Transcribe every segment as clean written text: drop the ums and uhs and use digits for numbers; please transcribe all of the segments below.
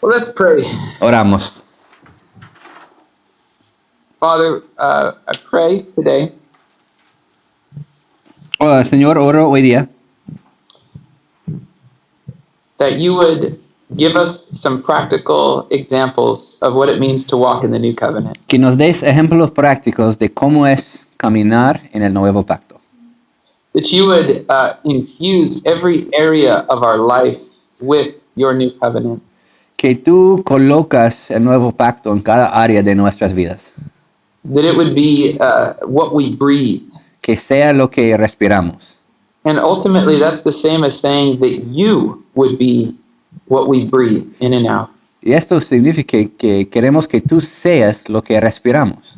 Well, let's pray. Oramos. Father, I pray today Oh, Señor, oro hoy día that you would give us some practical examples of what it means to walk in the new covenant. que nos des ejemplos prácticos de cómo es caminar en el Nuevo Pacto. That you would infuse every area of our life with your new covenant. Que tú colocas el Nuevo Pacto en cada área de nuestras vidas. That it would be what we breathe. Que sea lo que respiramos. And ultimately, that's the same as saying that you would be what we breathe in and out. Y esto significa que queremos que tú seas lo que respiramos.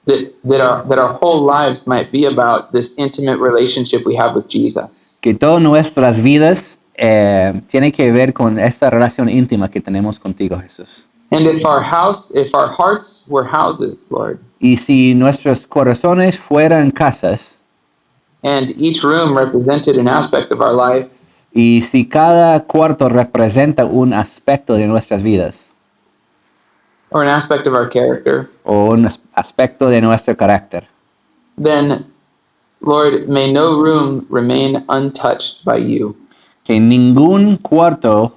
That our whole lives might be about this intimate relationship we have with Jesus. Que todas nuestras vidas tienen que ver con esta relación íntima que tenemos contigo, Jesús. And if our hearts were houses, Lord, Y si nuestros corazones fueran casas, and each room represented an aspect of our life, y si cada cuarto representa un aspecto de nuestras vidas, or an aspect of our character, o un aspecto de nuestro carácter, then, Lord, may no room remain untouched by you. que ningún cuarto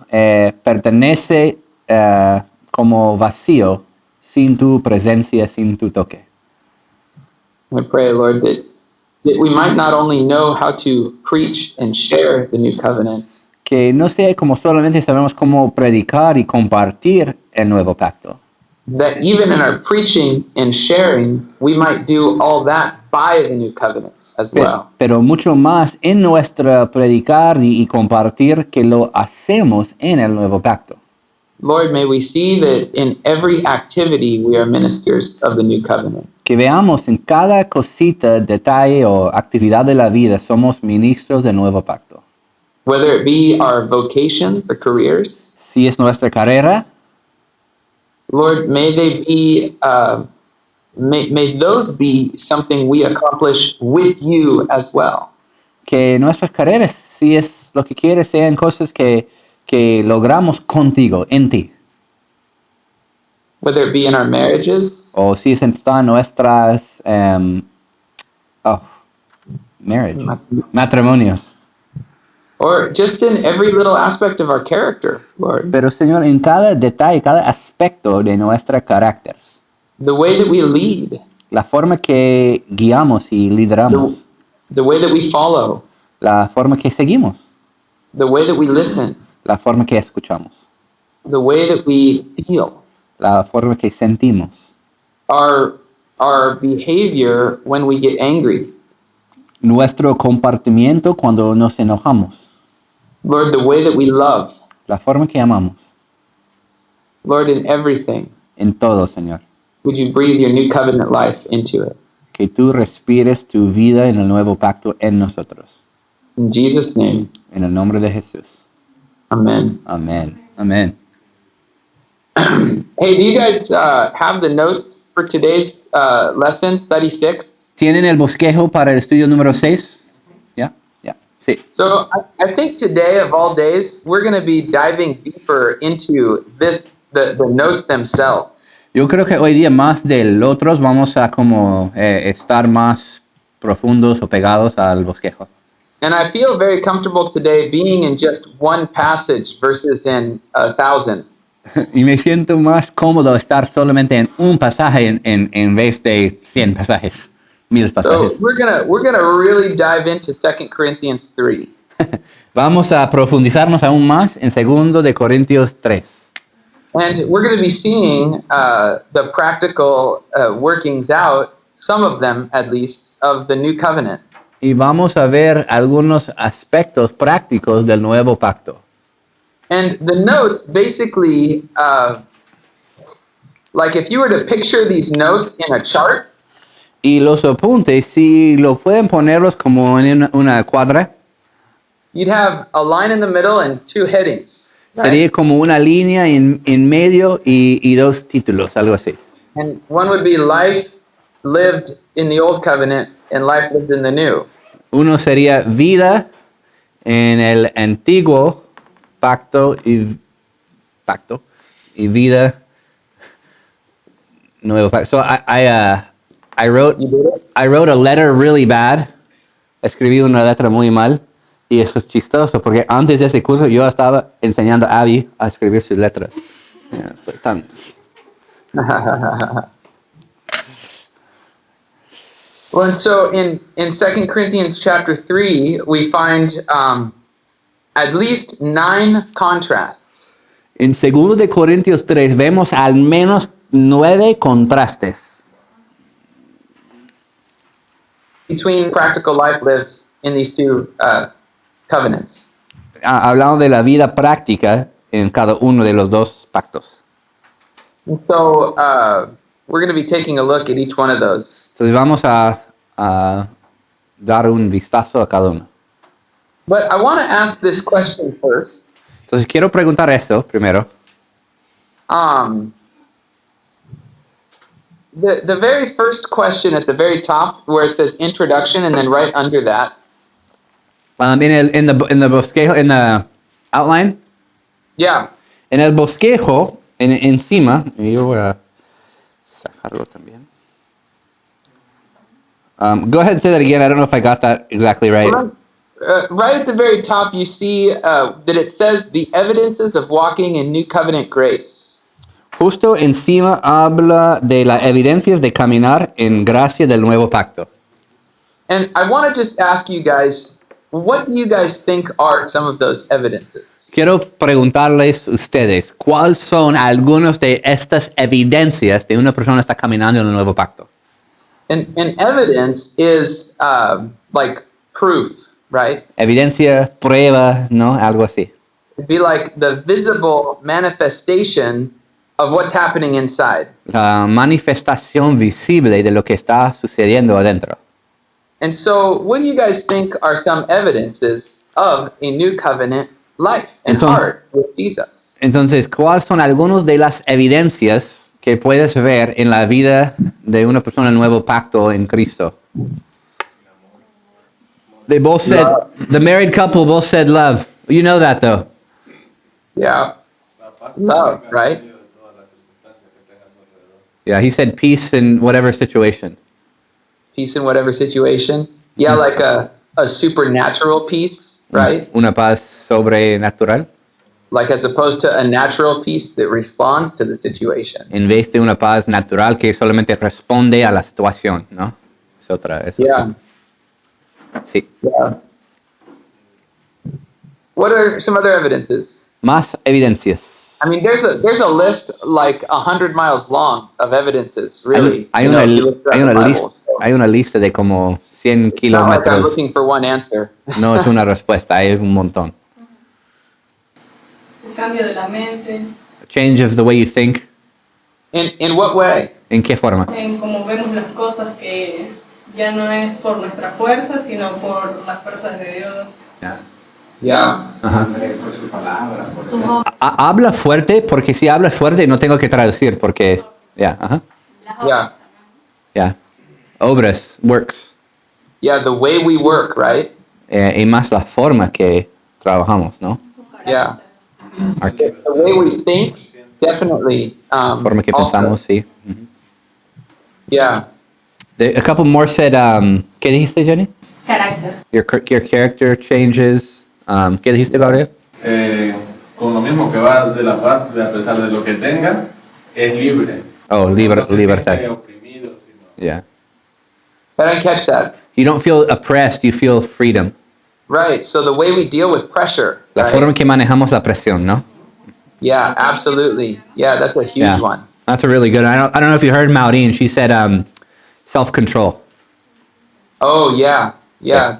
pertenece como vacío sin tu presencia, sin tu toque. I pray, Lord, that we might not only know how to preach and share the new covenant, Que no sea como solamente sabemos cómo predicar y compartir el nuevo pacto, that even in our preaching and sharing, we might do all that by the new covenant as well. pero mucho más en nuestra predicar y compartir que lo hacemos en el nuevo pacto. Lord, may we see that in every activity we are ministers of the new covenant. Que veamos en cada cosita, detalle o actividad de la vida somos ministros del nuevo pacto. Whether it be our vocations or careers, Si es nuestra carrera, Lord, may they be, may those be something we accomplish with you as well. que nuestras carreras, si es lo que quieres, sean cosas que logramos contigo, en ti. Whether it be in our marriages, O si están nuestras matrimonios. or just in every little aspect of our character, Lord. Pero Señor, en cada detalle, cada aspecto de nuestro carácter, The way that we lead, la forma que guiamos y lideramos, the way that we follow, la forma que seguimos, the way that we listen, la forma que escuchamos, the way that we feel, la forma que sentimos, our behavior when we get angry. nuestro comportamiento cuando nos enojamos, Lord, the way that we love. la forma que amamos, Lord, in everything, en todo, Señor. would you breathe your new covenant life into it? Que tú respires tu vida en el nuevo pacto en nosotros. In Jesus' name, En el nombre de Jesús. amen. Amén. Amén. Hey, do you guys have the notes for today's lesson, study 6? ¿Tienen el bosquejo para el estudio número 6? ¿Ya? Ya. Sí. So I think today, of all days, we're going to be diving deeper into the notes themselves. Yo creo que hoy día más de otros vamos a como estar más profundos o pegados al bosquejo. And I feel very comfortable today being in just one passage versus in 1,000. Y me siento más cómodo estar solamente en un pasaje en vez de 100 pasajes, 1000 pasajes. So we're gonna really dive into 2 Corinthians 3. Vamos a profundizarnos aún más en 2 de Corintios 3. And we're going to be seeing the practical workings out, some of them at least, of the new covenant. Y vamos a ver algunos aspectos prácticos del nuevo pacto. And the notes basically, like if you were to picture these notes in a chart. Y los apuntes, si lo pueden ponerlos como en una cuadra, you'd have a line in the middle and 2 headings. Sería como una línea en medio y 2 títulos, algo así. And one would be life lived in the old covenant and life lived in the new. Uno sería vida en el antiguo pacto y Pacto y vida, Nuevo Pacto. So I wrote a letter really bad. Escribí una letra muy mal y eso es chistoso porque antes de ese curso yo estaba enseñando a Abby a escribir sus letras. Estoy tan... Well, and so in 2 Corinthians chapter 3, we find at least 9 contrasts. En 2 de Corintios 3 vemos al menos 9 contrastes Between practical life lived in these two covenants. hablando de la vida práctica en cada uno de los dos pactos. And so we're going to be taking a look at each one of those. Entonces vamos a dar un vistazo a cada uno. But I want to ask this question first. Entonces quiero preguntar esto primero. The very first question at the very top, where it says introduction, and then right under that. In the bosquejo, in the outline. Yeah. En el bosquejo, encima, y yo voy a sacarlo también. Go ahead and say that again. I don't know if I got that exactly right. Right at the very top, you see that it says the evidences of walking in new covenant grace. Justo encima habla de las evidencias de caminar en gracia del Nuevo Pacto. And I want to just ask you guys, what do you guys think are some of those evidences? Quiero preguntarles ustedes, ¿cuáles son algunos de estas evidencias de una persona que está caminando en el Nuevo Pacto? And evidence is like proof, right? Evidencia, prueba, ¿no? Algo así. It'd be like the visible manifestation of what's happening inside. La manifestación visible de lo que está sucediendo adentro. And so, what do you guys think are some evidences of a new covenant life and heart with Jesus? Entonces, ¿cuáles son algunas de las evidencias que puedes ver en la vida de una persona del Nuevo Pacto en Cristo? They both said, the married couple both said love. You know that though. Yeah. Love, right? Yeah, he said peace in whatever situation. Peace in whatever situation. Yeah, like a supernatural peace, right? Una paz sobrenatural. Like as opposed to a natural peace that responds to the situation. En vez de una paz natural que solamente responde a la situación, ¿no? Es otra. Es Yeah. Sí. Yeah. What are some other evidences? Más evidencias. I mean, there's a list like 100 miles long of evidences, really. Hay una lista de como 100 It's not like I'm kilómetros. looking for one answer. No es una respuesta, hay un montón. El cambio de la mente, Change of the way you think. In what way? ¿En qué forma? en cómo vemos las cosas, que ya no es por nuestra fuerza, sino por las fuerzas de Dios. Yeah. Habla fuerte, porque si habla fuerte no tengo que traducir, porque... Yeah. Obras, works. Yeah, the way we work, right? Y más la forma que trabajamos, ¿no? Yeah. The way we think, definitely. La forma que also. pensamos, sí. Yeah. A couple more said, ¿qué dijiste, Jenny? Carácter. Your character changes. ¿Qué dijiste, Gabriel? Con lo mismo que va de la paz, de a pesar de lo que tenga, es libre. Oh, No se libertad. siente oprimido, sino... Yeah. I didn't catch that. You don't feel oppressed, you feel freedom. Right. So the way we deal with pressure. La right? forma en que manejamos la presión, ¿no? Yeah, absolutely. Yeah, that's a huge one. That's a really good. I don't know if you heard Maureen. She said self-control. Oh, yeah.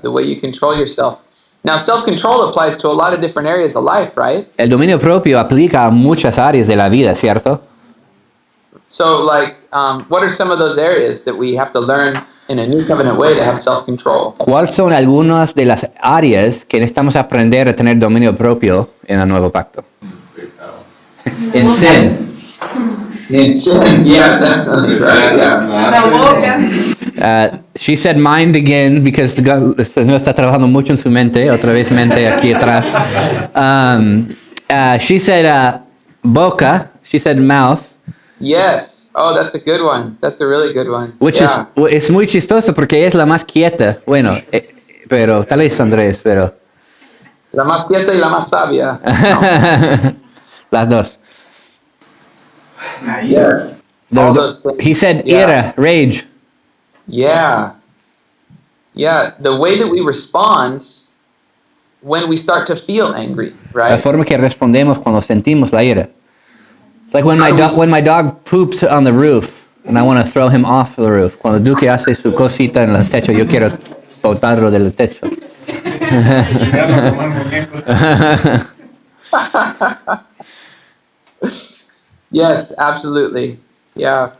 The way you control yourself. Now, self-control applies to a lot of different areas of life, right? El dominio propio aplica a muchas áreas de la vida, ¿cierto? So, like, what are some of those areas that we have to learn in a new covenant way to have self-control? ¿Cuáles son algunas de las áreas que necesitamos aprender a tener dominio propio en el Nuevo Pacto? En sin. In sin, yeah, definitely, right, yeah. La boca. She said mind again, because the Señor está trabajando mucho en su mente, otra vez mente aquí atrás. She said boca. She said mouth. Yes. Oh, that's a good one. That's a really good one. Which es muy chistoso porque ella es la más quieta. Bueno, pero tal vez Andrés, pero... La más quieta y la más sabia. No. Las dos. Yes. All those things. He said Yeah. ira, rage. Yeah. Yeah. The way that we respond when we start to feel angry, La right? forma que respondemos cuando sentimos la ira. It's like when my dog poops on the roof and I want to throw him off the roof. Cuando Duque hace su cosita en el techo, yo quiero botarlo del techo. Yes, absolutely. Yeah.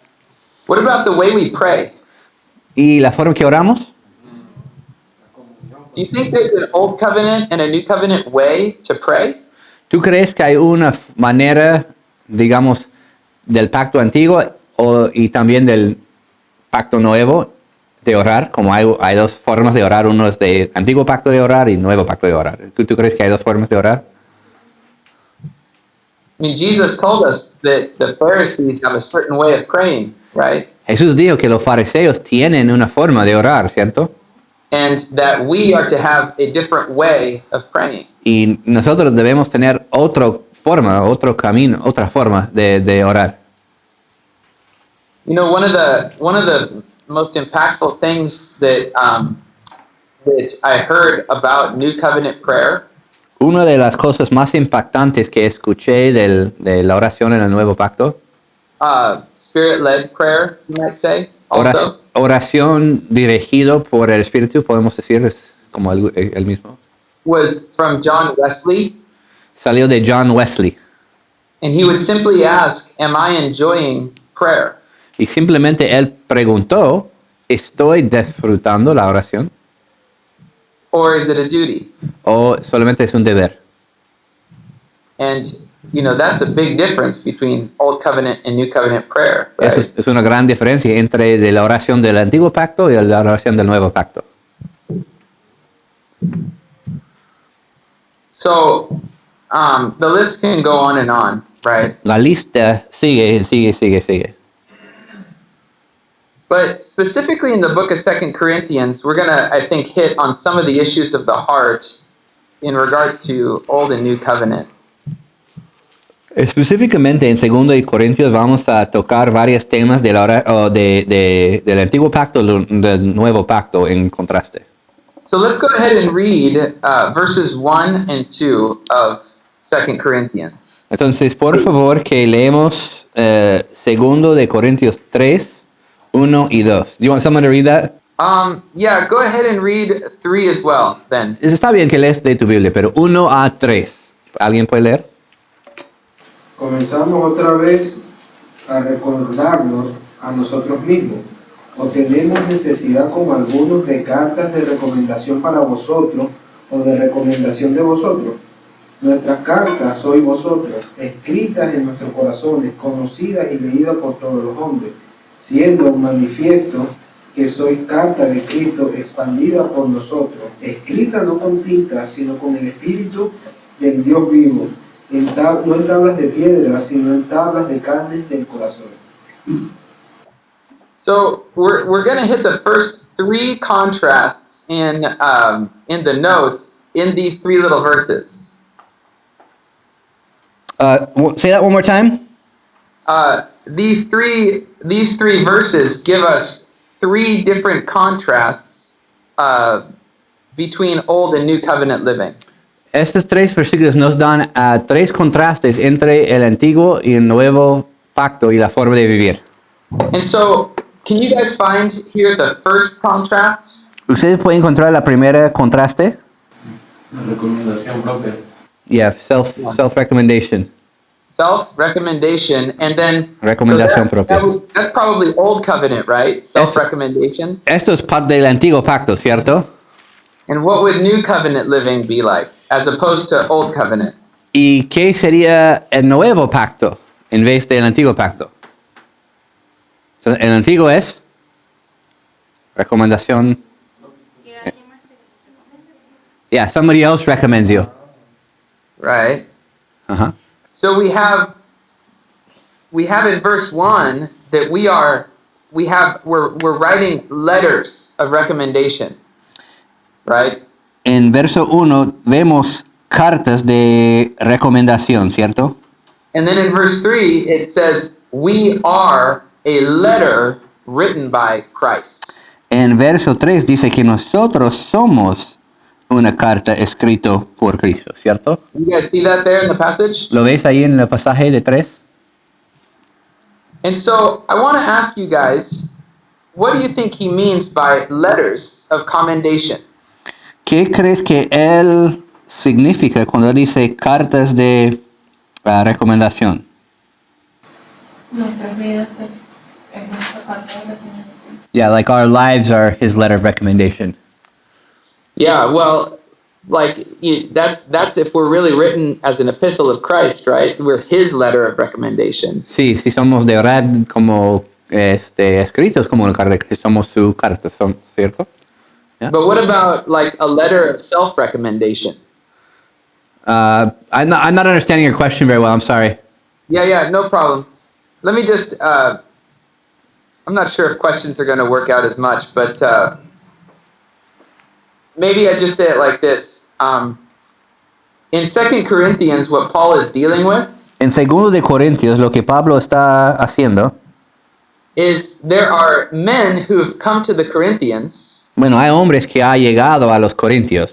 What about the way we pray? ¿Y la forma que oramos? Do you think there's an old covenant and a new covenant way to pray? ¿Tú crees que hay una manera, digamos, del pacto antiguo y también del pacto nuevo de orar? Como hay dos formas de orar, uno es de antiguo pacto de orar y nuevo pacto de orar. ¿Tú crees que hay dos formas de orar? I mean, Jesus told us that the Pharisees have a certain way of praying, right? Jesús dijo que los fariseos tienen una forma de orar, ¿cierto? And that we are to have a different way of praying. Y nosotros debemos tener otra forma, otro camino, otra forma de orar. You know, one of the most impactful things that that I heard about New Covenant prayer Una de las cosas más impactantes que escuché de la oración en el Nuevo Pacto, Spirit-led prayer, you might say, also, oración dirigido por el Espíritu, podemos decir, es como el mismo. was from John Wesley. Salió de John Wesley. And he would simply ask, am I enjoying prayer? Y simplemente él preguntó, ¿estoy disfrutando la oración? Or is it a duty? ¿O solamente es un deber? And, you know, that's a big difference between Old Covenant and New Covenant prayer, right? Eso es una gran diferencia entre de la oración del Antiguo Pacto y la oración del Nuevo Pacto. So, the list can go on and on, right? La lista sigue. But specifically in the book of 2 Corinthians, we're going to, I think, hit on some of the issues of the heart in regards to Old and New Covenant. Específicamente en 2 Corintios vamos a tocar varios temas del Antiguo Pacto y del Nuevo Pacto en contraste. So let's go ahead and read verses 1 and 2 of 2 Corinthians. Entonces, por favor, que leemos 2 Corintios 3, 1 y 2. Do you want someone to read that? Yeah, go ahead and read 3 as well, then. Está bien que lees de tu Biblia, pero 1 a 3. ¿Alguien puede leer? Comenzamos otra vez a recordarnos a nosotros mismos. ¿O tenemos necesidad como algunos de cartas de recomendación para vosotros o de recomendación de vosotros? Nuestras cartas sois vosotros, escritas en nuestros corazones, conocidas y leídas por todos los hombres, siendo un manifiesto que sois carta de Cristo expandida por nosotros, escrita no con tinta, sino con el Espíritu del Dios vivo, no en tablas de piedra, sino en tablas de carne del corazón. So we're going to hit the first 3 contrasts in the notes in these 3 little verses. Say that one more time. These three verses give us 3 different contrasts between Old and New Covenant living. Estos 3 versículos nos dan 3 contrastes entre el Antiguo y el Nuevo Pacto y la forma de vivir. And so, can you guys find here the first contrast? ¿Ustedes pueden encontrar la primera contraste? La recomendación propia. Yeah, self-recommendation. Self-recommendation, and then Recomendación propia. That's probably Old Covenant, right? Self-recommendation. Esto es parte del Antiguo Pacto, ¿cierto? And what would New Covenant living be like, as opposed to Old Covenant? ¿Y qué sería el Nuevo Pacto en vez del Antiguo Pacto? So, el Antiguo es recomendación. Yeah, somebody else recommends you. Right. Uh-huh. So we have we have in verse 1 that we're writing letters of recommendation, right? En verso 1 vemos cartas de recomendación, ¿cierto? And then in verse 3 it says we are a letter written by Christ. En verso 3 dice que nosotros somos una carta escrita por Cristo, ¿cierto? You guys see that there in the passage? ¿Lo ves ahí en el pasaje de 3? And so I want to ask you guys, what do you think he means by letters of commendation? ¿Qué crees que él significa cuando dice cartas de recomendación? Nuestras vidas es nuestra carta de recomendación. Yeah, like our lives are his letter of recommendation. Yeah, well, like that's if we're really written as an epistle of Christ, right? We're his letter of recommendation. Sí, si somos de verdad como escritos como una carta, que somos su carta, ¿cierto? Yeah. But what about like a letter of self-recommendation? I'm not understanding your question very well. I'm sorry. Yeah, no problem. Let me just, I'm not sure if questions are going to work out as much, but maybe I just say it like this. In 2 Corinthians, what Paul is dealing with En 2 de Corintios, lo que Pablo está haciendo, is there are men who have come to the Corinthians bueno, hay hombres que han llegado a los Corintios,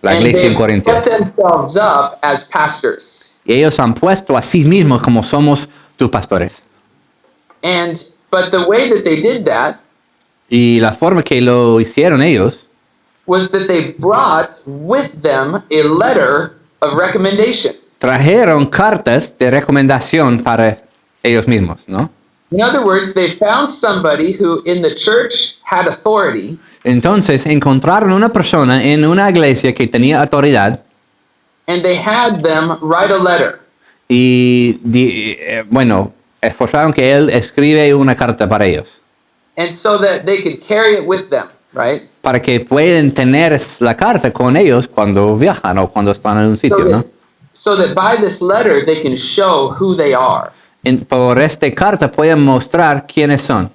la and iglesia en they've Corintios, set themselves up as pastors. y ellos han puesto a sí mismos como somos tus pastores. But the way that they did that Y la forma que lo hicieron ellos was that they brought with them a letter of recommendation. trajeron cartas de recomendación para ellos mismos, ¿no? In other words, they found somebody who in the church had authority. Entonces encontraron una persona en una iglesia que tenía autoridad And they had them write a letter. y, esforzaron que él escribe una carta para ellos, And so that they could carry it with them, right? para que puedan tener la carta con ellos cuando viajan o cuando están en un sitio, ¿no? So that by this letter they can show who they are. Por esta carta pueden mostrar quiénes son.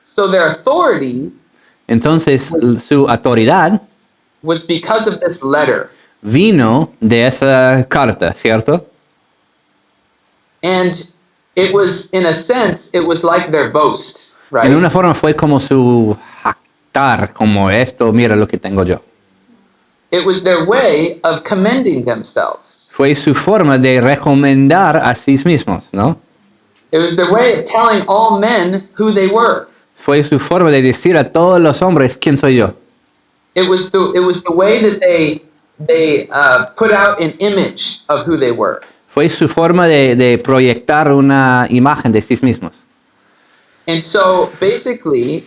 So their authority Entonces su autoridad was because of this letter. vino de esa carta, ¿cierto? And it was, in a sense, it was like their boast, right? En una forma fue como su jactar, como esto, mira lo que tengo yo. It was their way of commending themselves. Fue su forma de recomendar a sí mismos, ¿no? It was their way of telling all men who they were. Fue su forma de decir a todos los hombres quién soy yo. It was the way that they put out an image of who they were. Fue su forma de proyectar una imagen de sí mismos. And so basically,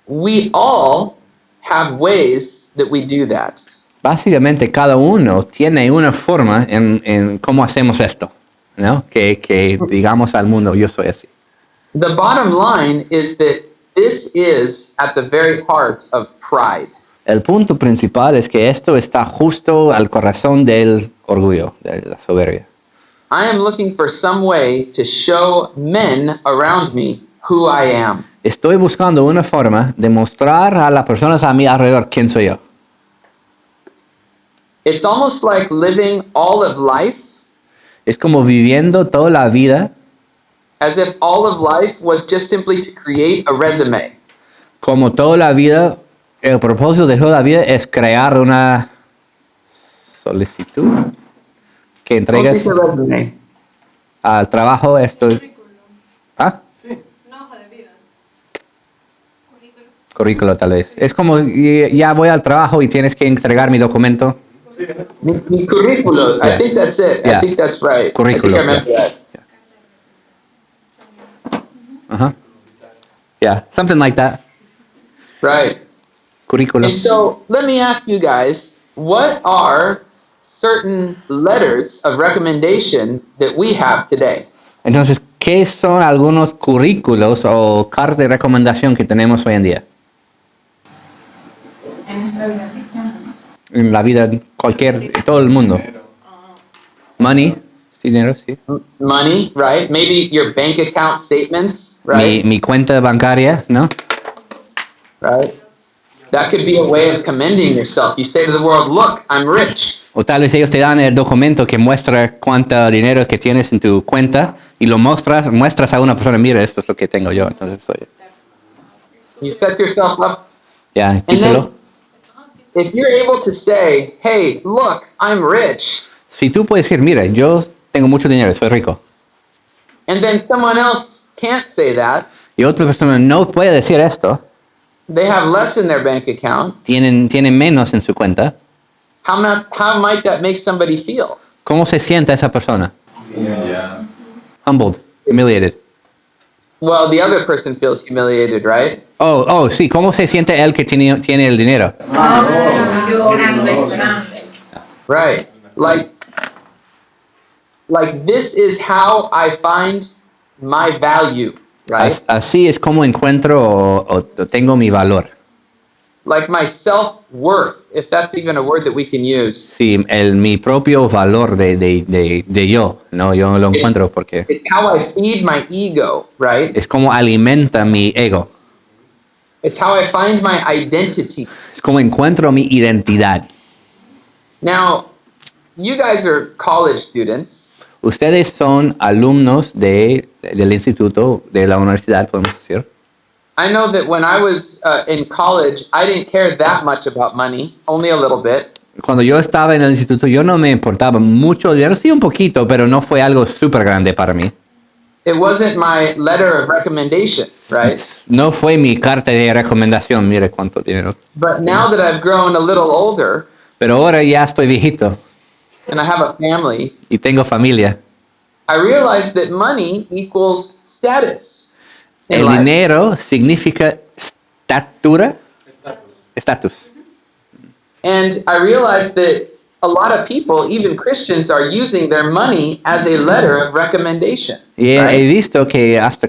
we all have ways that we do that. Básicamente cada uno tiene una forma en cómo hacemos esto, ¿no? Que digamos al mundo, yo soy así. The bottom line is that this is at the very heart of pride. El punto principal es que esto está justo al corazón del orgullo, de la soberbia. I am looking for some way to show men around me who I am. Estoy buscando una forma de mostrar a las personas a mi alrededor quién soy yo. It's almost like living all of life Es como viviendo toda la vida as if all of life was just simply to create a resume. como toda la vida. El propósito de toda la vida es crear una solicitud que entregas What's a resume? al trabajo. Esto, ¿ah? Una hoja de vida. Currículo tal vez. Es como ya voy al trabajo y tienes que entregar mi documento. Mi currículo. Yeah. I think that's it. Yeah. I think that's right. Currículo, I think I remember yeah. that. Uh-huh. Yeah, something like that. Right. Currículo. And so let me ask you guys, what are certain letters of recommendation that we have today? Entonces, ¿qué son algunos currículos o cartas de recomendación que tenemos hoy en día? En nuestra vida cristiana. En la vida cualquier, todo el mundo. Money, Dinero, sí. Money, right? Maybe your bank account statements, right? Mi cuenta bancaria, ¿no? Right? That could be a way of commending yourself. You say to the world, look, I'm rich. O tal vez ellos te dan el documento que muestra cuánto dinero que tienes en tu cuenta y lo muestras a una persona, mira, esto es lo que tengo yo, entonces soy. You set yourself up. Ya, And título. then, if you're able to say, hey, look, I'm rich, Si tú puedes decir, mira, yo tengo mucho dinero, soy rico, and then someone else can't say that, y otra persona no puede decir esto, they have less in their bank account, tienen menos en su cuenta, how might that make somebody feel? ¿cómo se siente esa persona? Ya. Humbled, humiliated. Well, the other person feels humiliated, right? Oh, sí, ¿cómo se siente él que tiene el dinero? Right. Like this is how I find my value, right? Así es como encuentro o tengo mi valor. Like my self-worth, if that's even a word that we can use. Sí, mi propio valor de yo, ¿no? Yo lo encuentro porque It's how I feed my ego, right? es como alimenta mi ego. It's how I find my identity. Es como encuentro mi identidad. Now, you guys are college students. Ustedes son alumnos del instituto, de la universidad, podemos decir. I know that when I was in college, I didn't care that much about money, only a little bit. Cuando yo estaba en el instituto, yo no me importaba mucho dinero, sí un poquito, pero no fue algo súper grande para mí. It wasn't my letter of recommendation, right? No fue mi carta de recomendación, mire cuánto dinero. But now that I've grown a little older Pero ahora ya estoy viejito and I have a family, y tengo familia. I realize that money equals status in El life. dinero significa estatus. And I realize that a lot of people, even Christians, are using their money as a letter of recommendation. Y he right? visto que hasta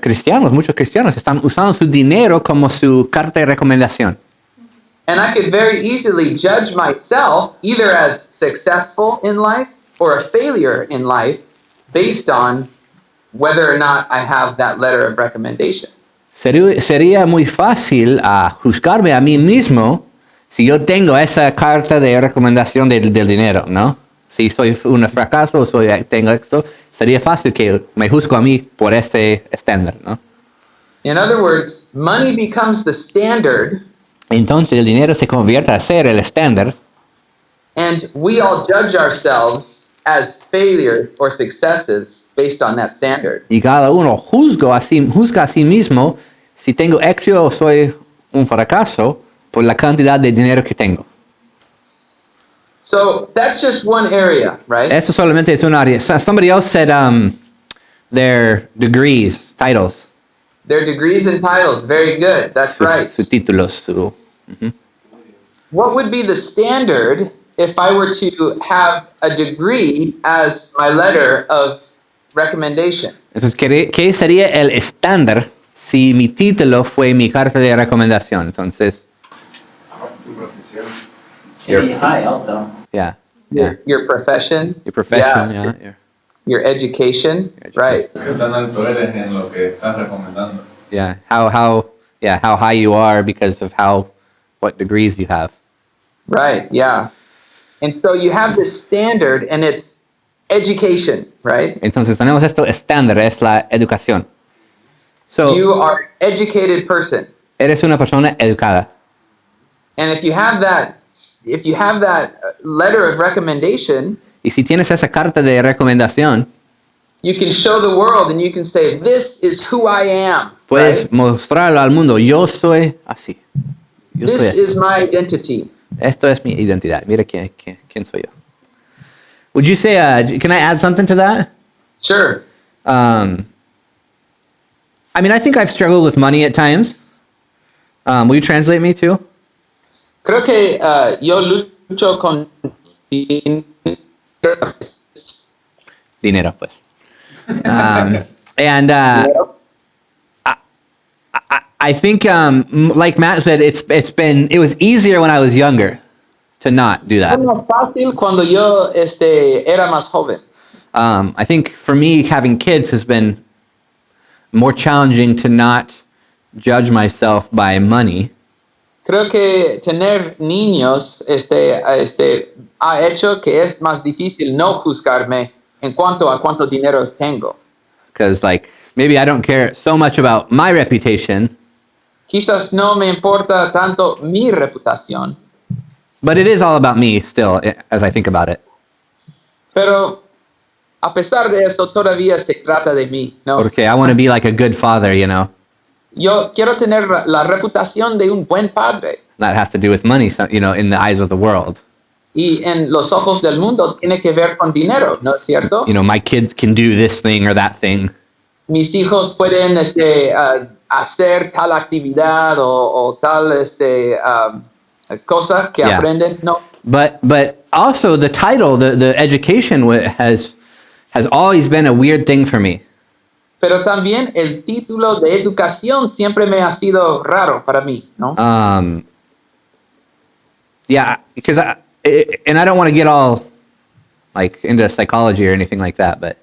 muchos cristianos están usando su dinero como su carta de recomendación. And I could very easily judge myself either as successful in life or a failure in life based on whether or not I have that letter of recommendation. Sería muy fácil juzgarme a mí mismo si yo tengo esa carta de recomendación del dinero, ¿no? Si soy un fracaso o tengo esto, sería fácil que me juzgo a mí por ese estándar, ¿no? In other words, money becomes the standard, Entonces el dinero se convierte a ser el estándar and we all judge ourselves as failures or successes based on that standard. y cada uno juzga a sí mismo si tengo éxito o soy un fracaso por la cantidad de dinero que tengo. So that's just one area, right? Eso solamente es un área. Somebody else said their degrees, titles. Their degrees and titles, very good. That's right. Sus títulos. What would be the standard if I were to have a degree as my letter of recommendation? Entonces, ¿qué sería el estándar si mi título fue mi carta de recomendación? Entonces, Tu profesión. yeah. Your profession, Your profession, yeah. your education, right? ¿Qué tan alto eres en lo que estás recomendando? Yeah. How high you are because of what degrees you have. Right, yeah. And so you have this standard and it's education, right? Entonces, tenemos esto estándar, es la educación. So, You are an educated person. eres una persona educada. And if you have that letter of recommendation, Y si tienes esa carta de recomendación, you can show the world and you can say, this is who I am. puedes Right? mostrarlo al mundo. Yo soy así. Yo soy This así. is my identity. Esto es mi identidad. Mira quién soy yo. Would you say, can I add something to that? Sure. I think I've struggled with money at times. Will you translate me too? Creo que yo lucho con Dinero, pues. And I think, like Matt said, it was easier when I was younger to not do that. Es más fácil cuando yo era más joven. I think for me, having kids has been more challenging to not judge myself by money. Creo que tener niños ha hecho que es más difícil no juzgarme en cuanto a cuánto dinero tengo. Because like maybe I don't care so much about my reputation, Quizás no me importa tanto mi reputación, but it is all about me still as I think about it. pero a pesar de eso todavía se trata de mí, ¿no? Porque I want to be like a good father, you know. Yo quiero tener la reputación de un buen padre. That has to do with money, you know, in the eyes of the world. Y en los ojos del mundo tiene que ver con dinero, ¿no es cierto? You know, my kids can do this thing or that thing. Mis hijos pueden hacer tal actividad o tal cosa que Yeah. aprenden, ¿no? But also the title, the education has always been a weird thing for me. Pero también el título de educación siempre me ha sido raro para mí, ¿no? Yeah, because and I don't want to get all like into psychology or anything like that, but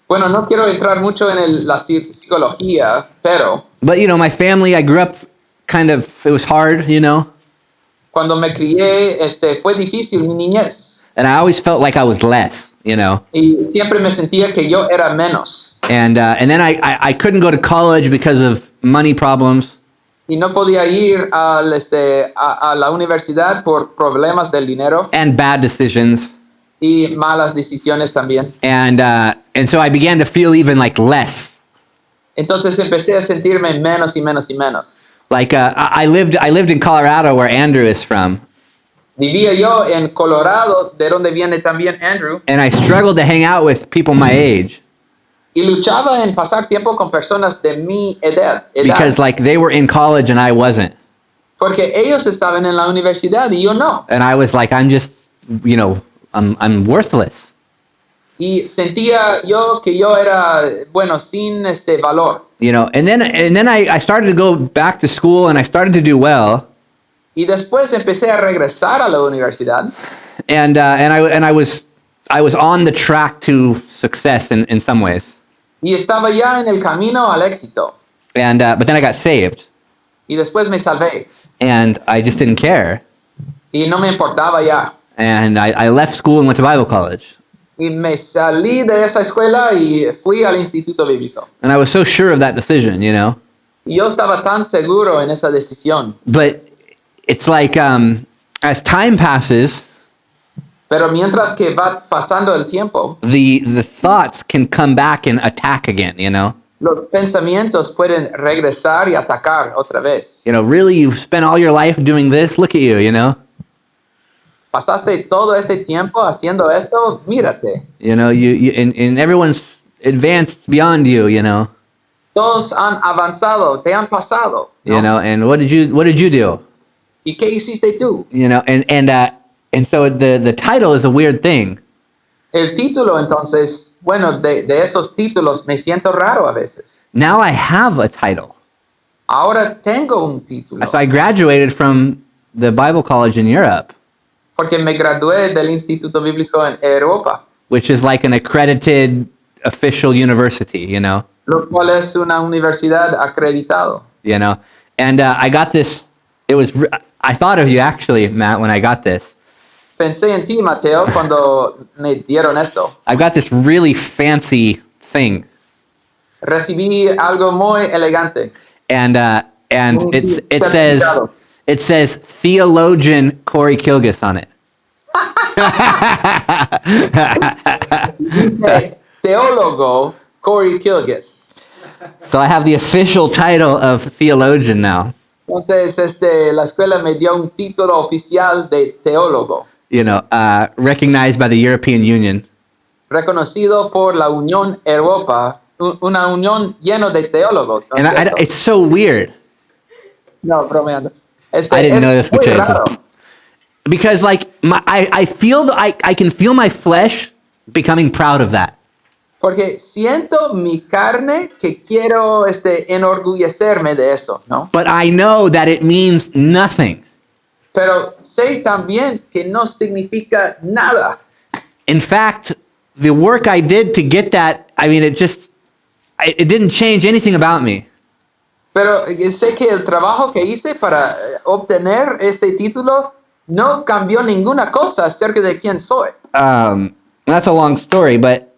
Bueno, no quiero entrar mucho en la psicología, pero you know, my family, I grew up it was hard, you know, cuando me crié, fue difícil mi niñez. and I always felt like I was less, you know. Y siempre me sentía que yo era menos. And then I couldn't go to college because of money problems. Y no podía ir a la universidad por problemas del dinero And bad decisions. y malas decisiones también. And so I began to feel even like less. Entonces empecé a sentirme menos y menos y menos. Like I lived in Colorado, where Andrew is from, Vivía yo en Colorado, de donde viene también Andrew, and I struggled to hang out with people my age y luchaba en pasar tiempo con personas de mi edad. because like they were in college and I wasn't. Porque ellos estaban en la universidad y yo no. And I was like, I'm just, you know, I'm worthless. Y sentía yo que yo era, bueno, sin valor. You know, and then I started to go back to school and I started to do well. Y después empecé a regresar a la universidad. And I was on the track to success in some ways. Y estaba ya en el camino al éxito. And but then I got saved Y después me salvé. and I just didn't care. Y no me importaba ya. And I left school and went to Bible college. Y me salí de esa escuela y fui al Instituto Bíblico. And I was so sure of that decision, you know. Y yo estaba tan seguro en esa decisión. But it's like as time passes, Pero mientras que va pasando el tiempo, the thoughts can come back and attack again, you know. los pensamientos pueden regresar y atacar otra vez. You know, really, you've spent all your life doing this. Look at you, you know. Pasaste todo este tiempo haciendo esto, mírate. You know, and everyone's advanced beyond you, you know. Todos han avanzado, te han pasado, ¿no? You know, and what did you do? ¿Y qué hiciste tú? You know, and so the title is a weird thing. El título, entonces, bueno, de esos títulos me siento raro a veces. Now I have a title. Ahora tengo un título, So I graduated from the Bible college in Europe, porque me gradué del Instituto Bíblico en Europa, which is like an accredited official university, you know. lo cual es una universidad acreditado. You know, and I got this. I thought of you actually, Matt, when I got this. Pensé en ti, Mateo, cuando me dieron esto. I've got this really fancy thing, Recibí algo muy elegante. and Un certificado. it says theologian Cory Kilgus on it. Dice, Teólogo Cory Kilgus. So I have the official title of theologian now. Entonces, la escuela me dio un título oficial de teólogo, You know, recognized by the European Union. reconocido por la Unión Europa, una unión llena de teólogos. ¿No And es cierto? it's so weird No, bromeando. I didn't know this, muy muchachos. raro, because, like, I feel I can feel my flesh becoming proud of that. porque siento mi carne que quiero enorgullecerme de eso, ¿no? But I know that it means nothing. Pero sé también que no significa nada. In fact, the work I did to get that, I mean, it didn't change anything about me. Pero sé que el trabajo que hice para obtener este título no cambió ninguna cosa acerca de quién soy. That's a long story, but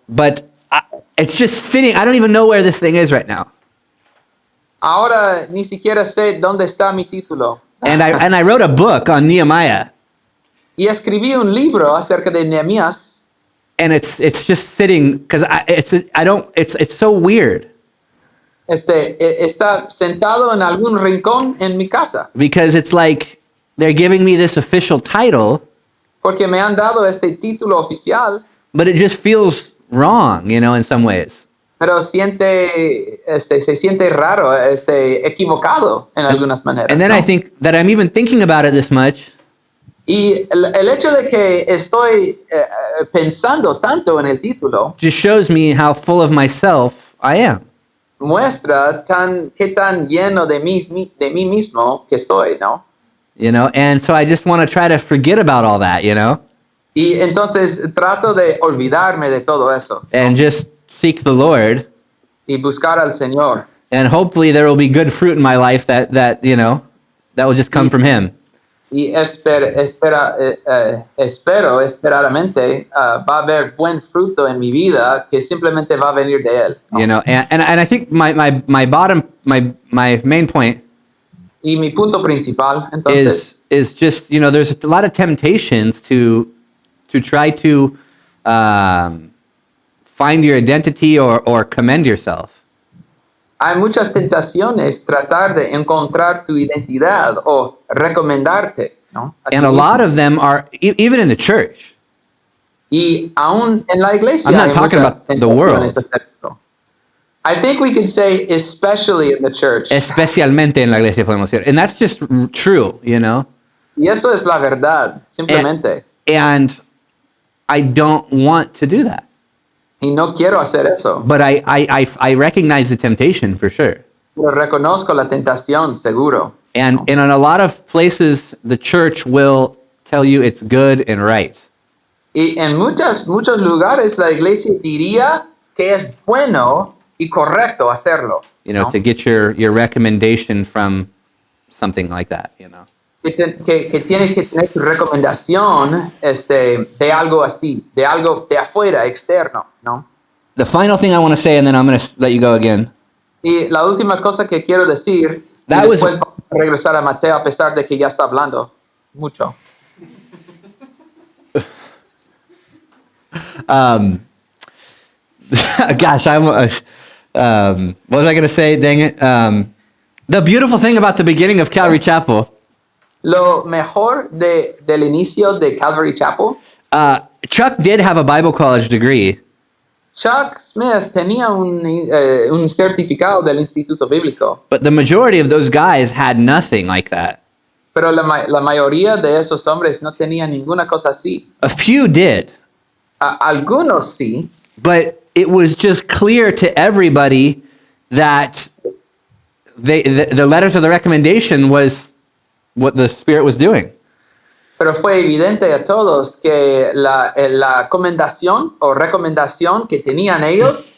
it's just sitting. I don't even know where this thing is right now. Ahora ni siquiera sé dónde está mi título. And I wrote a book on Nehemiah. Y escribí un libro acerca de Nehemías. And it's just sitting because it's so weird. Está sentado en algún rincón en mi casa. Because it's like they're giving me this official title. Porque me han dado este título oficial. But it just feels wrong, in some ways. Pero se siente raro, equivocado en algunas maneras. And then ¿no? I think that I'm even thinking about it this much. Y el hecho de que estoy pensando tanto en el título Just shows me how full of myself I am. muestra qué tan lleno de mí mismo que estoy, ¿no? And so I just want to try to forget about all that, Y entonces trato de olvidarme de todo eso, ¿no? and just seek the Lord. Y buscar al Señor. And hopefully there will be good fruit in my life that will just come from Him. Y espero esperadamente va a haber buen fruto en mi vida que simplemente va a venir de él, ¿no? And I think my main point Y mi punto principal, entonces, is just, there's a lot of temptations to try to find your identity or commend yourself. hay muchas tentaciones tratar de encontrar tu identidad o recomendarte, ¿no? And a lot of them are, even in the church. Y aún en la iglesia. I'm not hay talking muchas about the world. tentaciones acerca de esto. I think we can say especially in the church. Especialmente en la iglesia, podemos decir. And that's just true, Y eso es la verdad, simplemente. And I don't want to do that. Y no quiero hacer eso. But I recognize the temptation for sure. Pero reconozco la tentación, seguro. And in a lot of places, the church will tell you it's good and right. Y en muchos lugares la iglesia diría que es bueno y correcto hacerlo. ¿no? To get your recommendation from something like that, Que tienes que tener tu recomendación de algo así, de algo de afuera, externo, ¿no? The final thing I want to say, and then I'm going to let you go again. Y la última cosa que quiero decir, y That was- después vamos a regresar a Mateo a pesar de que ya está hablando mucho. Gosh, what was I going to say? Dang it. The beautiful thing about the beginning of Calvary Chapel, Lo mejor del inicio de Calvary Chapel, Chuck did have a Bible college degree, Chuck Smith tenía un certificado del Instituto Bíblico, but the majority of those guys had nothing like that. pero la mayoría de esos hombres no tenían ninguna cosa así. A few did, Algunos sí, but it was just clear to everybody that the letters of the recommendation was what the Spirit was doing. pero fue evidente a todos que la comendación o recomendación que tenían ellos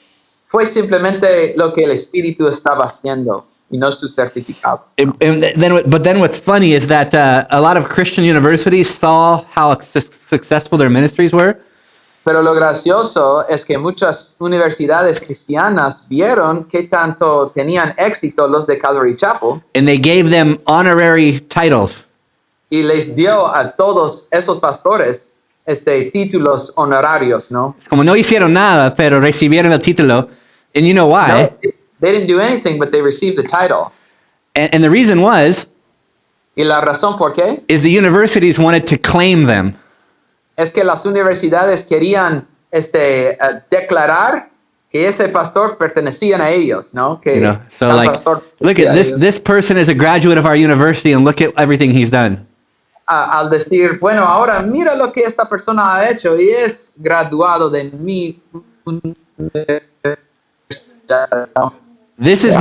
fue simplemente lo que el Espíritu estaba haciendo y no su certificado. But then what's funny is that a lot of Christian universities saw how successful their ministries were. Pero lo gracioso es que muchas universidades cristianas vieron qué tanto tenían éxito los de Calvary Chapel And they gave them honorary titles. y les dio a todos esos pastores títulos honorarios, ¿no? Como no hicieron nada, pero recibieron el título. And you know why? No, they didn't do anything, but they received the title. And the reason was, Y la razón por qué is the universities wanted to claim them. es que las universidades querían declarar que ese pastor pertenecían a ellos, ¿no? Que So tal like, pastor look at pertenecía a this. ellos. This person is a graduate of our university, and look at everything he's done. Al decir, bueno, ahora mira lo que esta persona ha hecho y es graduado de mi universidad, ¿no? This is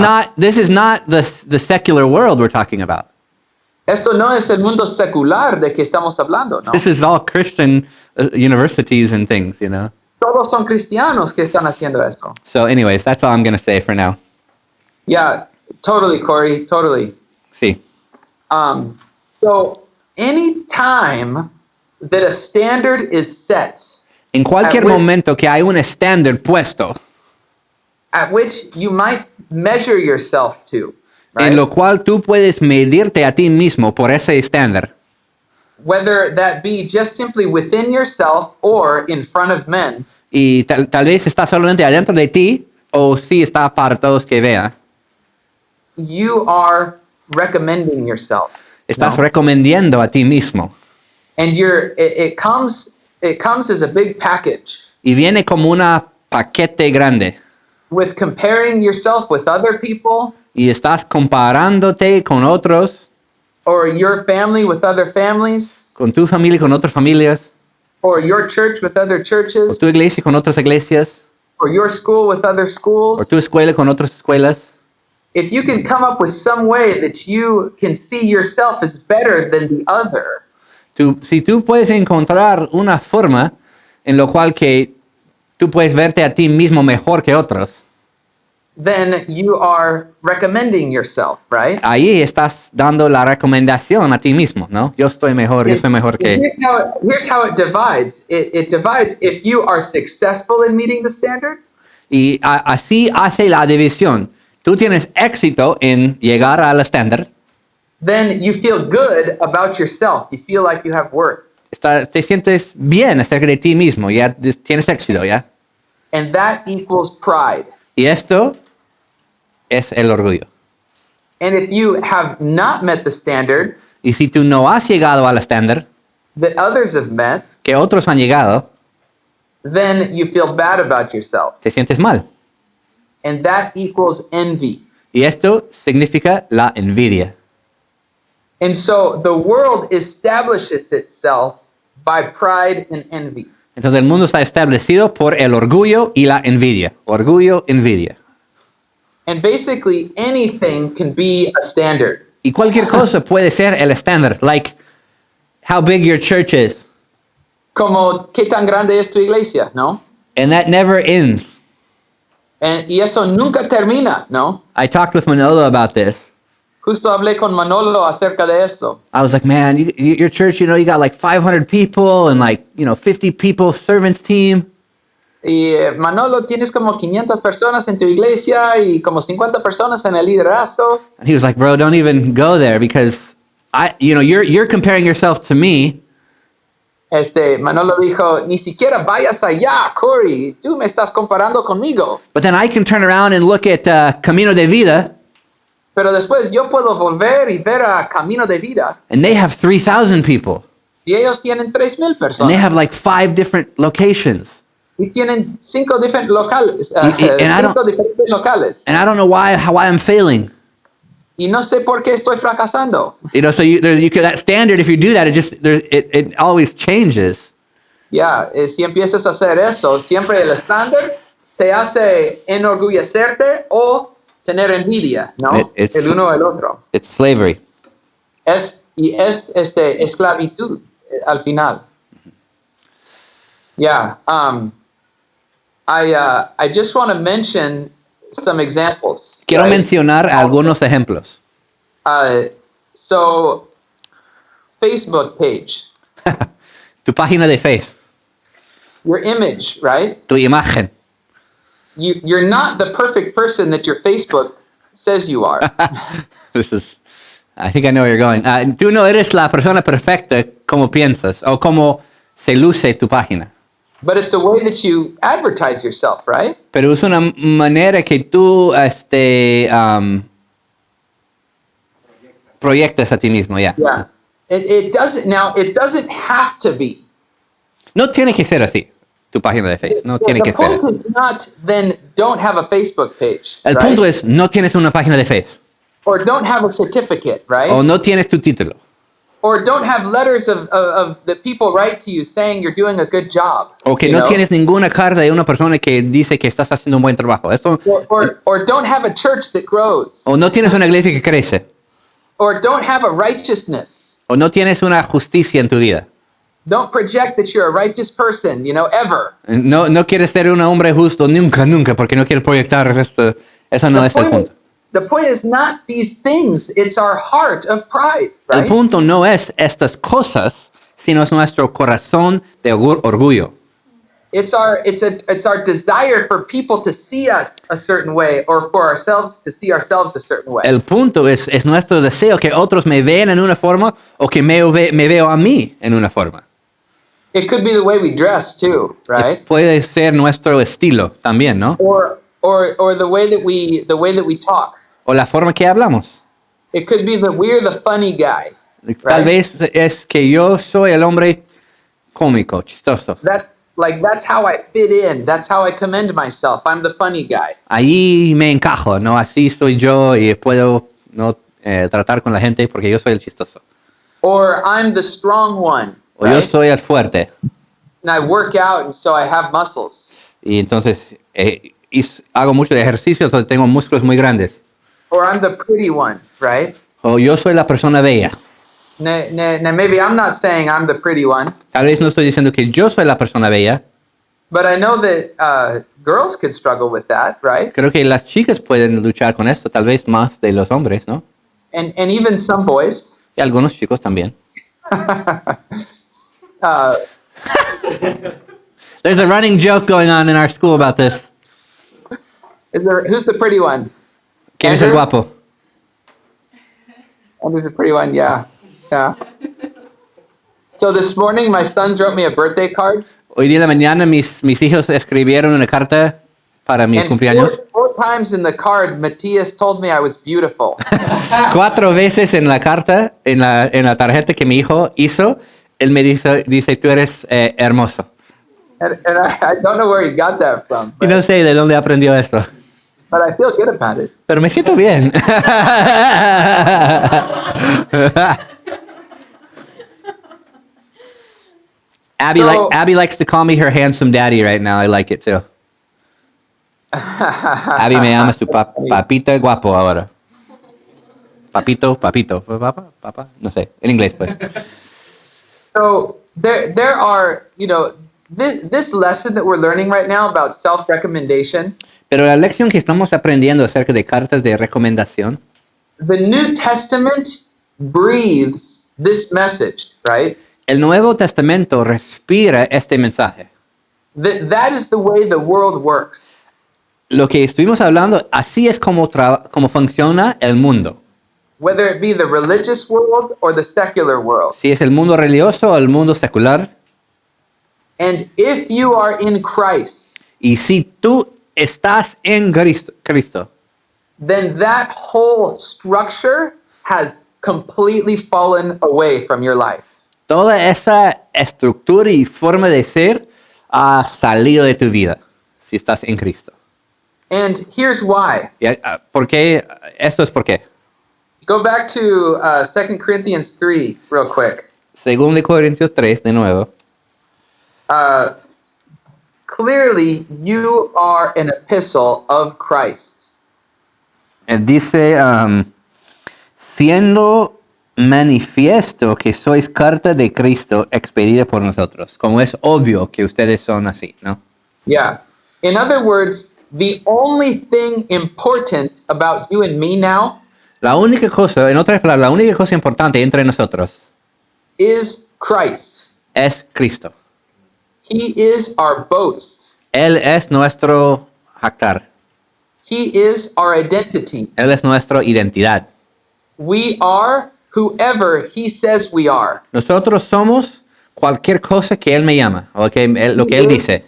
not the secular world we're talking about. Esto no es el mundo secular de que estamos hablando, ¿no? This is all Christian universities and things, Todos son cristianos que están haciendo eso. So anyways, that's all I'm going to say for now. Yeah, totally, Cory, totally. Sí. So any time that a standard is set, En cualquier which- momento que hay un estándar puesto, at which you might measure yourself to, right? en lo cual tú puedes medirte a ti mismo por ese estándar, Whether that be just simply within yourself or in front of men, y tal vez está solamente adentro de ti, o sí está para todos que vean, you are recommending yourself. estás No? recomendando a ti mismo. And it comes as a big package Y viene como una paquete grande. with comparing yourself with other people Y estás comparándote con otros, or your family with other families con tu familia, con otras familias, or your church with other o churches tu iglesia con otras iglesias, or your school with other o schools. tu escuela con otras escuelas. If you can come up with some way that you can see yourself as better than the other, Si tú puedes encontrar una forma en lo cual que tú puedes verte a ti mismo mejor que otros, then you are recommending yourself, right? ahí estás dando la recomendación a ti mismo, ¿no? Yo estoy mejor, yo soy mejor que... Here's how it divides. It divides if you are successful in meeting the standard, Y así hace la división. Tú tienes éxito en llegar al estándar, then you feel good about yourself. You feel like you have worth. te sientes bien acerca de ti mismo, ya tienes éxito, ¿ya? And that equals pride. Y esto es el orgullo. And if you have not met the standard Y si tú no has llegado al estándar that others have met, que otros han llegado, then you feel bad about yourself. te sientes mal. And that equals envy. Y esto significa la envidia. And so the world establishes itself by pride and envy. Entonces el mundo está establecido por el orgullo y la envidia. Orgullo, envidia. And basically anything can be a standard. Y cualquier cosa puede ser el estándar, like how big your church is. Como qué tan grande es tu iglesia, ¿no? And that never ends. Y eso nunca termina, ¿no? I talked with Manolo about this. Justo hablé con Manolo acerca de esto. I was like, man, your church, you got like 500 people and like, 50 people servants team. Y Manolo, tienes como 500 personas en tu iglesia y como 50 personas en el liderazgo. And he was like, bro, don't even go there because you're comparing yourself to me. Manolo dijo, ni siquiera vayas allá, Cory, tú me estás comparando conmigo. But then I can turn around and look at Camino de Vida. Pero después yo puedo volver y ver a Camino de Vida. And they have 3,000 people. Y ellos tienen 3,000 And they personas. have like 5 different locations. Y tienen 5 diferentes locales. And I don't- 5 diferentes locales. And I don't know why I'm failing. Y no sé por qué estoy fracasando. So that standard, if you do that, it always changes. Ya, si empiezas a hacer eso, siempre el estándar te hace enorgullecerte o tener envidia, ¿no? It's- El uno o el otro. It's slavery. Es esclavitud al final. Yeah. I just want to mention some examples. Quiero right? mencionar algunos ejemplos. So, Facebook page, Tu página de Facebook, your image, right? tu imagen. You're not the perfect person that your Facebook says you are. I think I know where you're going. Tú no eres la persona perfecta como piensas o como se luce tu página. But it's a way that you advertise yourself, right? Pero es una manera que tú proyectas a ti mismo, ya. Yeah. It doesn't have to be. No tiene que ser así, tu página de Facebook. No tiene The que ser. point is not then don't have a Facebook page. El right? punto es, no tienes una página de Facebook. Or don't have a certificate, right? O no tienes tu título. Or don't have letters of the people write to you saying you're doing a good job. O que you no know? tienes ninguna carta de una persona que dice que estás haciendo un buen trabajo. Eso, Or don't have a church that grows. o no tienes una iglesia que crece. Or don't have a righteousness. O no tienes una justicia en tu vida. Don't project that you're a righteous person, ever. No quieres ser un hombre justo nunca, porque no quieres proyectar esto. Eso no es el punto. The point is not these things. It's our heart of pride, El right? punto no es estas cosas, sino es nuestro corazón de orgullo. It's our desire for people to see us a certain way, or for ourselves to see ourselves a certain way. El punto es nuestro deseo que otros me vean en una forma o que me veo a mí en una forma. It could be the way we dress too, right? Puede ser nuestro estilo también, ¿no? Or the way that we talk. O la forma que hablamos. It could be that we're the funny guy. Tal Right? vez es que yo soy el hombre cómico, chistoso. That's how I fit in. That's how I commend myself. I'm the funny guy. Ahí me encajo, ¿no? Así soy yo y puedo no tratar con la gente porque yo soy el chistoso. Or I'm the strong one. O yo Right? soy el fuerte. And I work out and so I have muscles. Y entonces hago mucho de ejercicio, entonces tengo músculos muy grandes. Or I'm the pretty one, right? O yo soy la persona bella. Now maybe I'm not saying I'm the pretty one, Tal vez no estoy diciendo que yo soy la persona bella. but I know that girls could struggle with that, right? Creo que las chicas pueden luchar con esto, tal vez más de los hombres, ¿no? And even some boys. Y algunos chicos también. There's a running joke going on in our school about this. Who's the pretty one? ¿Quién es el Andrew? guapo? Andrew's the pretty one, yeah. So this morning, my sons wrote me a birthday card. Hoy día de la mañana mis hijos escribieron una carta para mi And cumpleaños. four times in the card, Matthias told me I was beautiful. 4 veces en la carta, en la tarjeta que mi hijo hizo, él me dice tú eres hermoso. And I don't know where he got that from, Y no sé de dónde aprendió esto. but I feel good about it. Pero me siento bien. Abby likes to call me her handsome daddy right now. I like it too. Abby me llama su papita guapo ahora. Papito. Papá, no sé, en inglés pues. So there are, this lesson that we're learning right now about self-recommendation, Pero la lección que estamos aprendiendo acerca de cartas de recomendación, the New Testament breathes this message, right? el Nuevo Testamento respira este mensaje. That is the way the world works. Lo que estuvimos hablando, así es como funciona el mundo. Whether it be the religious world or the secular world. Si es el mundo religioso o el mundo secular. And if you are in Christ, Y si tú estás en Cristo, then that whole structure has completely fallen away from your life. toda esa estructura y forma de ser ha salido de tu vida, si estás en Cristo. And here's why. ¿Por qué? Esto es por qué. Go back to 2 Corinthians 3 real quick. Según de Corintios 3, de nuevo. Clearly, you are an epistle of Christ. Él dice, siendo manifiesto que sois carta de Cristo expedida por nosotros. Como es obvio que ustedes son así, ¿no? Yeah. In other words, the only thing important about you and me now La única cosa, en otras palabras, la única cosa importante entre nosotros is Christ. es Cristo. He is our boast. Él es nuestro jactar. He is our identity. Él es nuestra identidad. We are whoever he says we are. Nosotros somos cualquier cosa que Él me llama, o lo que Él dice.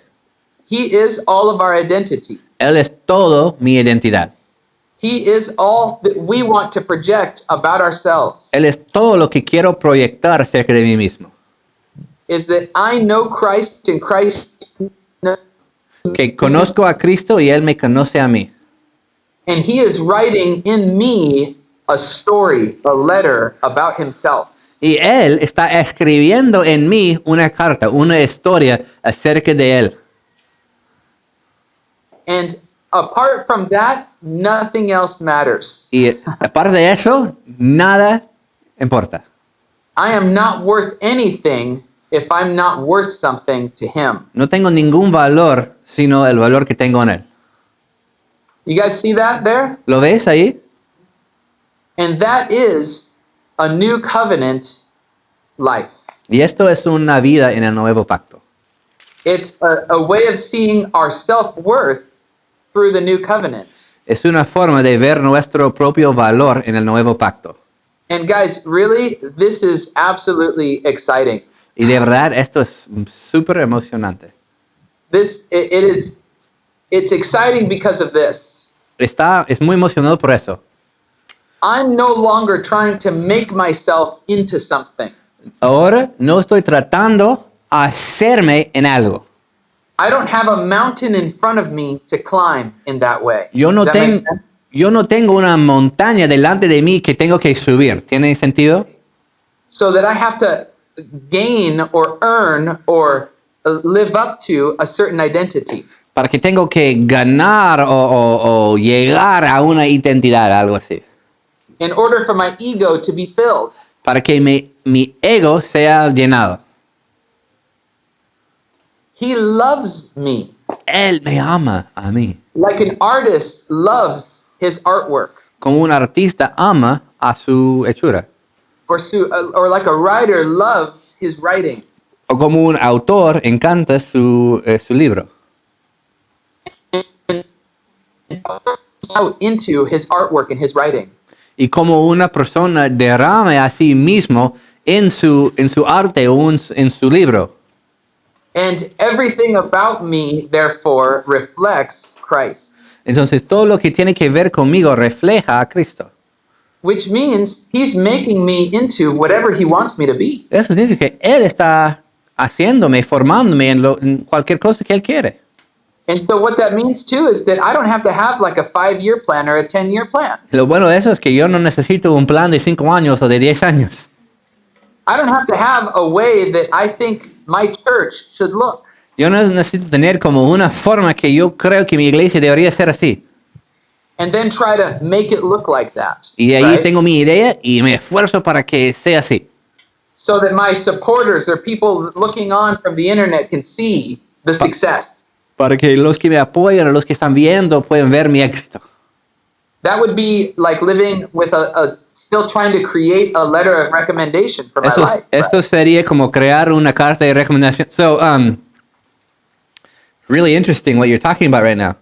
He is all of our identity. Él es todo mi identidad. He is all that we want to project about ourselves. Él es todo lo que quiero proyectar acerca de mí mismo. Is that I know Christ and Christ knows Que conozco a Cristo y Él me conoce a mí. and he is writing in me a story, a letter about himself. Y Él está escribiendo en mí una carta, una historia acerca de Él. And apart from that, nothing else matters. Y aparte de eso, nada importa. I am not worth anything if I'm not worth something to him. No tengo ningún valor sino el valor que tengo en él. You guys see that there? ¿Lo ves ahí? And that is a new covenant life. Y esto es una vida en el Nuevo Pacto. It's a way of seeing our self-worth through the new covenant. Es una forma de ver nuestro propio valor en el Nuevo Pacto. And guys, really, this is absolutely exciting. Y de verdad esto es súper emocionante. It's exciting because of this. Es muy emocionado por eso. I'm no longer trying to make myself into something. Ahora no estoy tratando hacerme en algo. I don't have a mountain in front of me to climb in that way. Yo no Does that make sense? tengo una montaña delante de mí que tengo que subir. ¿Tiene sentido? So that I have to gain or earn or live up to a certain identity. Para que tengo que ganar o llegar a una identidad, algo así. In order for my ego to be filled. Para que mi ego sea llenado. He loves me. Él me ama a mí. Like an artist loves his artwork. Como un artista ama a su hechura. Or like a writer loves his writing. O como un autor encanta su libro. Out into his artwork and his writing. Y como una persona derrame a sí mismo en su arte o en su libro. And everything about me, therefore, reflects Christ. Entonces todo lo que tiene que ver conmigo refleja a Cristo. Which means he's making me into whatever he wants me to be. Eso significa que Él está haciéndome, formándome en cualquier cosa que Él quiere. And so what that means too is that I don't have to have like a 5-year plan or a 10-year plan. Lo bueno de eso es que yo no necesito un plan de 5 años o de 10 años. I don't have to have a way that I think my church should look. Yo no necesito tener como una forma que yo creo que mi iglesia debería ser así. And then try to make it look like that. Y de ahí right? tengo mi idea y me esfuerzo para que sea así. So that my supporters or people looking on from the internet can see the success. Para que los que me apoyan o los que están viendo puedan ver mi éxito. That would be like living with still trying to create a letter of recommendation for my life. Esto sería como crear una carta de recomendación. So, really interesting what you're talking about right now.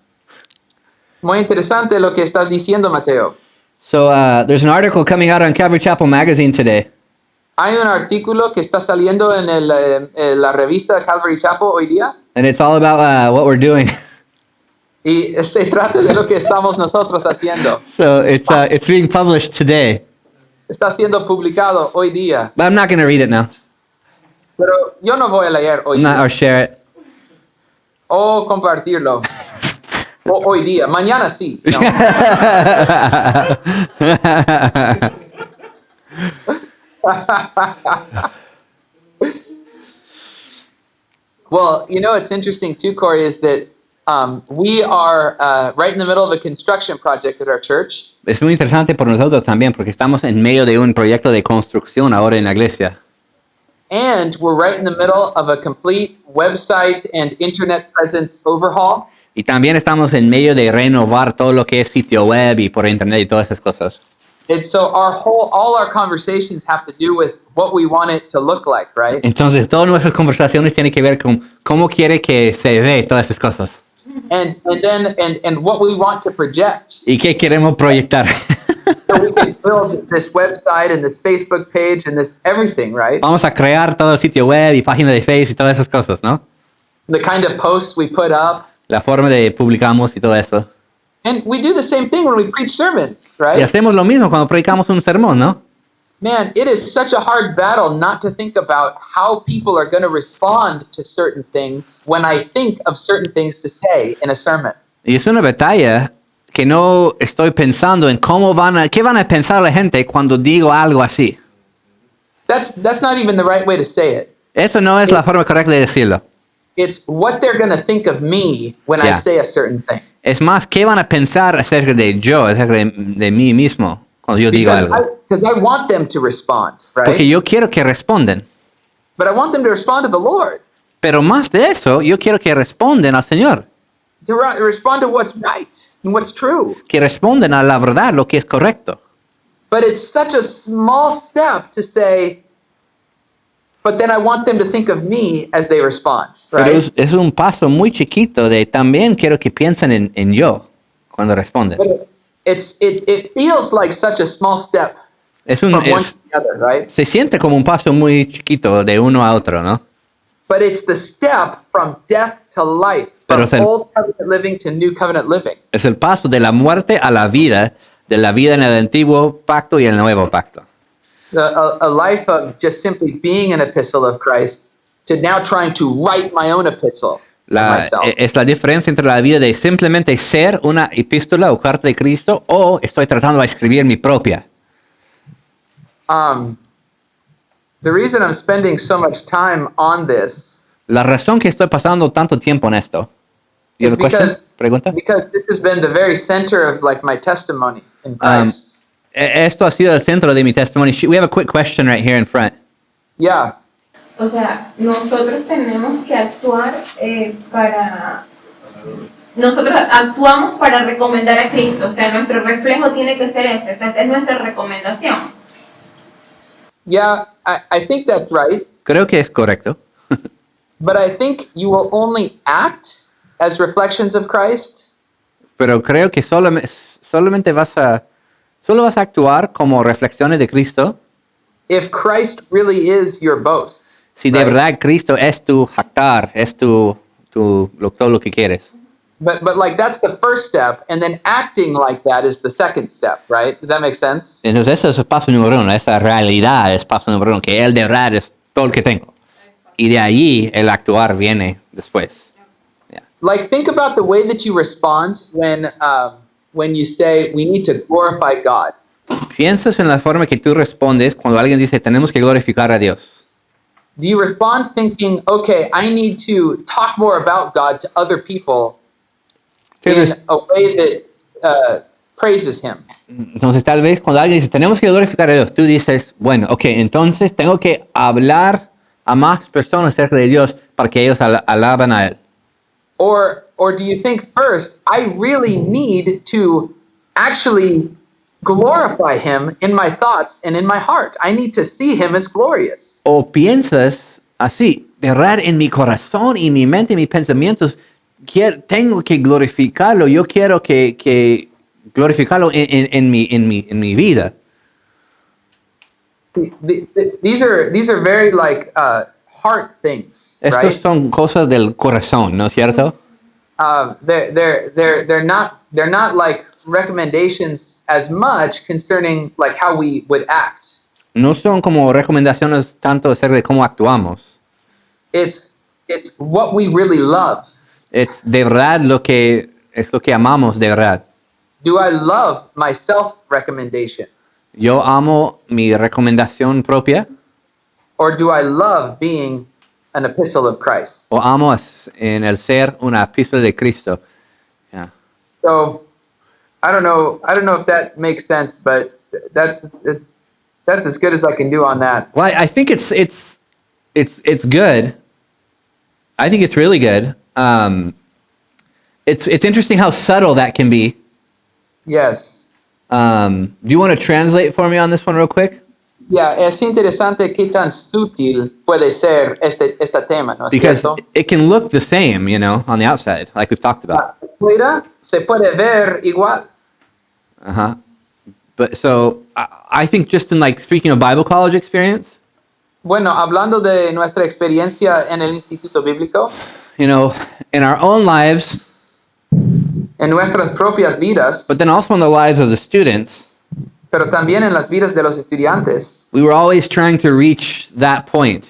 Muy interesante lo que estás diciendo, Mateo. So, there's an article coming out on Calvary Chapel magazine today. Hay un artículo que está saliendo en la revista Calvary Chapel hoy día. And it's all about what we're doing. Y se trata de lo que estamos nosotros haciendo. So, it's being published today. Está siendo publicado hoy día. But I'm not going to read it now. Pero yo no voy a leer hoy día. Or share it. O compartirlo. O hoy día. Mañana sí. No. Well, you know, it's interesting too, Cory, is that we are right in the middle of a construction project at our church. Es muy interesante por nosotros también porque estamos en medio de un proyecto de construcción ahora en la iglesia. And we're right in the middle of a complete website and internet presence overhaul. Y también estamos en medio de renovar todo lo que es sitio web y por internet y todas esas cosas. And so all our conversations have to do with what we want it to look like, right? Entonces, todas nuestras conversaciones tienen que ver con cómo quiere que se ve todas esas cosas. And what we want to project. Y qué queremos proyectar. So we can build this website and this Facebook page and this everything, right? Vamos a crear todo el sitio web y página de Facebook y todas esas cosas, ¿no? The kind of posts we put up. La forma de publicamos y todo eso. And we do the same thing when we preach sermons, right? Y hacemos lo mismo cuando predicamos un sermón, ¿no? Man, it is such a hard battle not to think about how people are going to respond to certain things when I think of certain things to say in a sermon. Y es una batalla que no estoy pensando en qué van a pensar la gente cuando digo algo así. That's not even the right way to say it. Eso no es la forma correcta de decirlo. It's what they're going to think of me when I say a certain thing. Es más, ¿qué van a pensar acerca de yo, acerca de mí mismo cuando yo digo algo? Because I want them to respond, right? Porque yo quiero que respondan. But I want them to respond to the Lord, Pero más de eso, yo quiero que respondan al Señor. to respond to what's right and what's true. Que respondan a la verdad, lo que es correcto. But it's such a small step to say, but then I want them to think of me as they respond, Pero right? es un paso muy chiquito de también quiero que piensen en yo cuando responden. But it feels like such a small step from one to the other, right? Se siente como un paso muy chiquito de uno a otro, ¿no? But it's the step from death to life, Pero from es el- old covenant living to new covenant living. Es el paso de la muerte a la vida, de la vida en el antiguo pacto y el nuevo pacto. A life of just simply being an epistle of Christ to now trying to write my own epistle of myself. Es la diferencia entre la vida de simplemente ser una epístola o carta de Cristo o estoy tratando de escribir mi propia. The reason I'm spending so much time on this La razón que estoy pasando tanto tiempo en esto. You is have a question? Pregunta? because this has been the very center of like my testimony in Christ. Esto ha sido el centro de mi testimonio. We have a quick question right here in front. Yeah. O sea, nosotros tenemos que actuar nosotros actuamos para recomendar a Cristo. O sea, nuestro reflejo tiene que ser ese. O sea, esa es nuestra recomendación. Yeah, I think that's right. Creo que es correcto. But I think you will only act as reflections of Christ Pero creo que solamente solo vas a actuar como reflexiones de Cristo if Christ really is your boast. si de Right. verdad Cristo es tu jactar, es todo lo que quieres. But like that's the first step, and then acting like that is the second step, right? Does that make sense? Entonces ese es el paso número uno, esa realidad es paso número uno, que Él de verdad es todo lo que tengo. Y de allí el actuar viene después. Like think about the way that you respond when you say we need to glorify God. Piensas en la forma que tú respondes cuando alguien dice tenemos que glorificar a Dios. Do you respond thinking, okay, I need to talk more about God to other people in a way that praises Him? Entonces tal vez cuando alguien dice tenemos que glorificar a Dios, tú dices, bueno, ok, entonces tengo que hablar a más personas acerca de Dios para que ellos alaben a Él. Or do you think first, I really need to actually glorify Him in my thoughts and in my heart. I need to see Him as glorious. O piensas así, de verdad en mi corazón y mi mente y mis pensamientos, tengo que glorificarlo, yo quiero que glorificarlo en mi vida. These are very like heart things, Estos right? son cosas del corazón, ¿no es cierto? They're not like recommendations as much concerning like how we would act. No son como recomendaciones tanto acerca de cómo actuamos. It's what we really love. Es de verdad lo que amamos de verdad. Do I love my self-recommendation? Yo amo mi recomendación propia Or do I love being an epistle of Christ? o amo en el ser una epístola de Cristo. Yeah. So I don't know if that makes sense, but that's as good as I can do on that. Well, I think it's good. I think it's really good. It's interesting how subtle that can be. Yes. Do you want to translate for me on this one real quick? Yeah, es interesante qué tan sutil puede ser este tema, ¿no es Because cierto? it can look the same, on the outside, like we've talked about. Fuera se puede ver igual. Uh-huh. But so I think just in like speaking of Bible college experience, Bueno, hablando de nuestra experiencia en el Instituto Bíblico, in our own lives, en nuestras propias vidas, but then also in the lives of the students, pero también en las vidas de los estudiantes, we were always trying to reach that point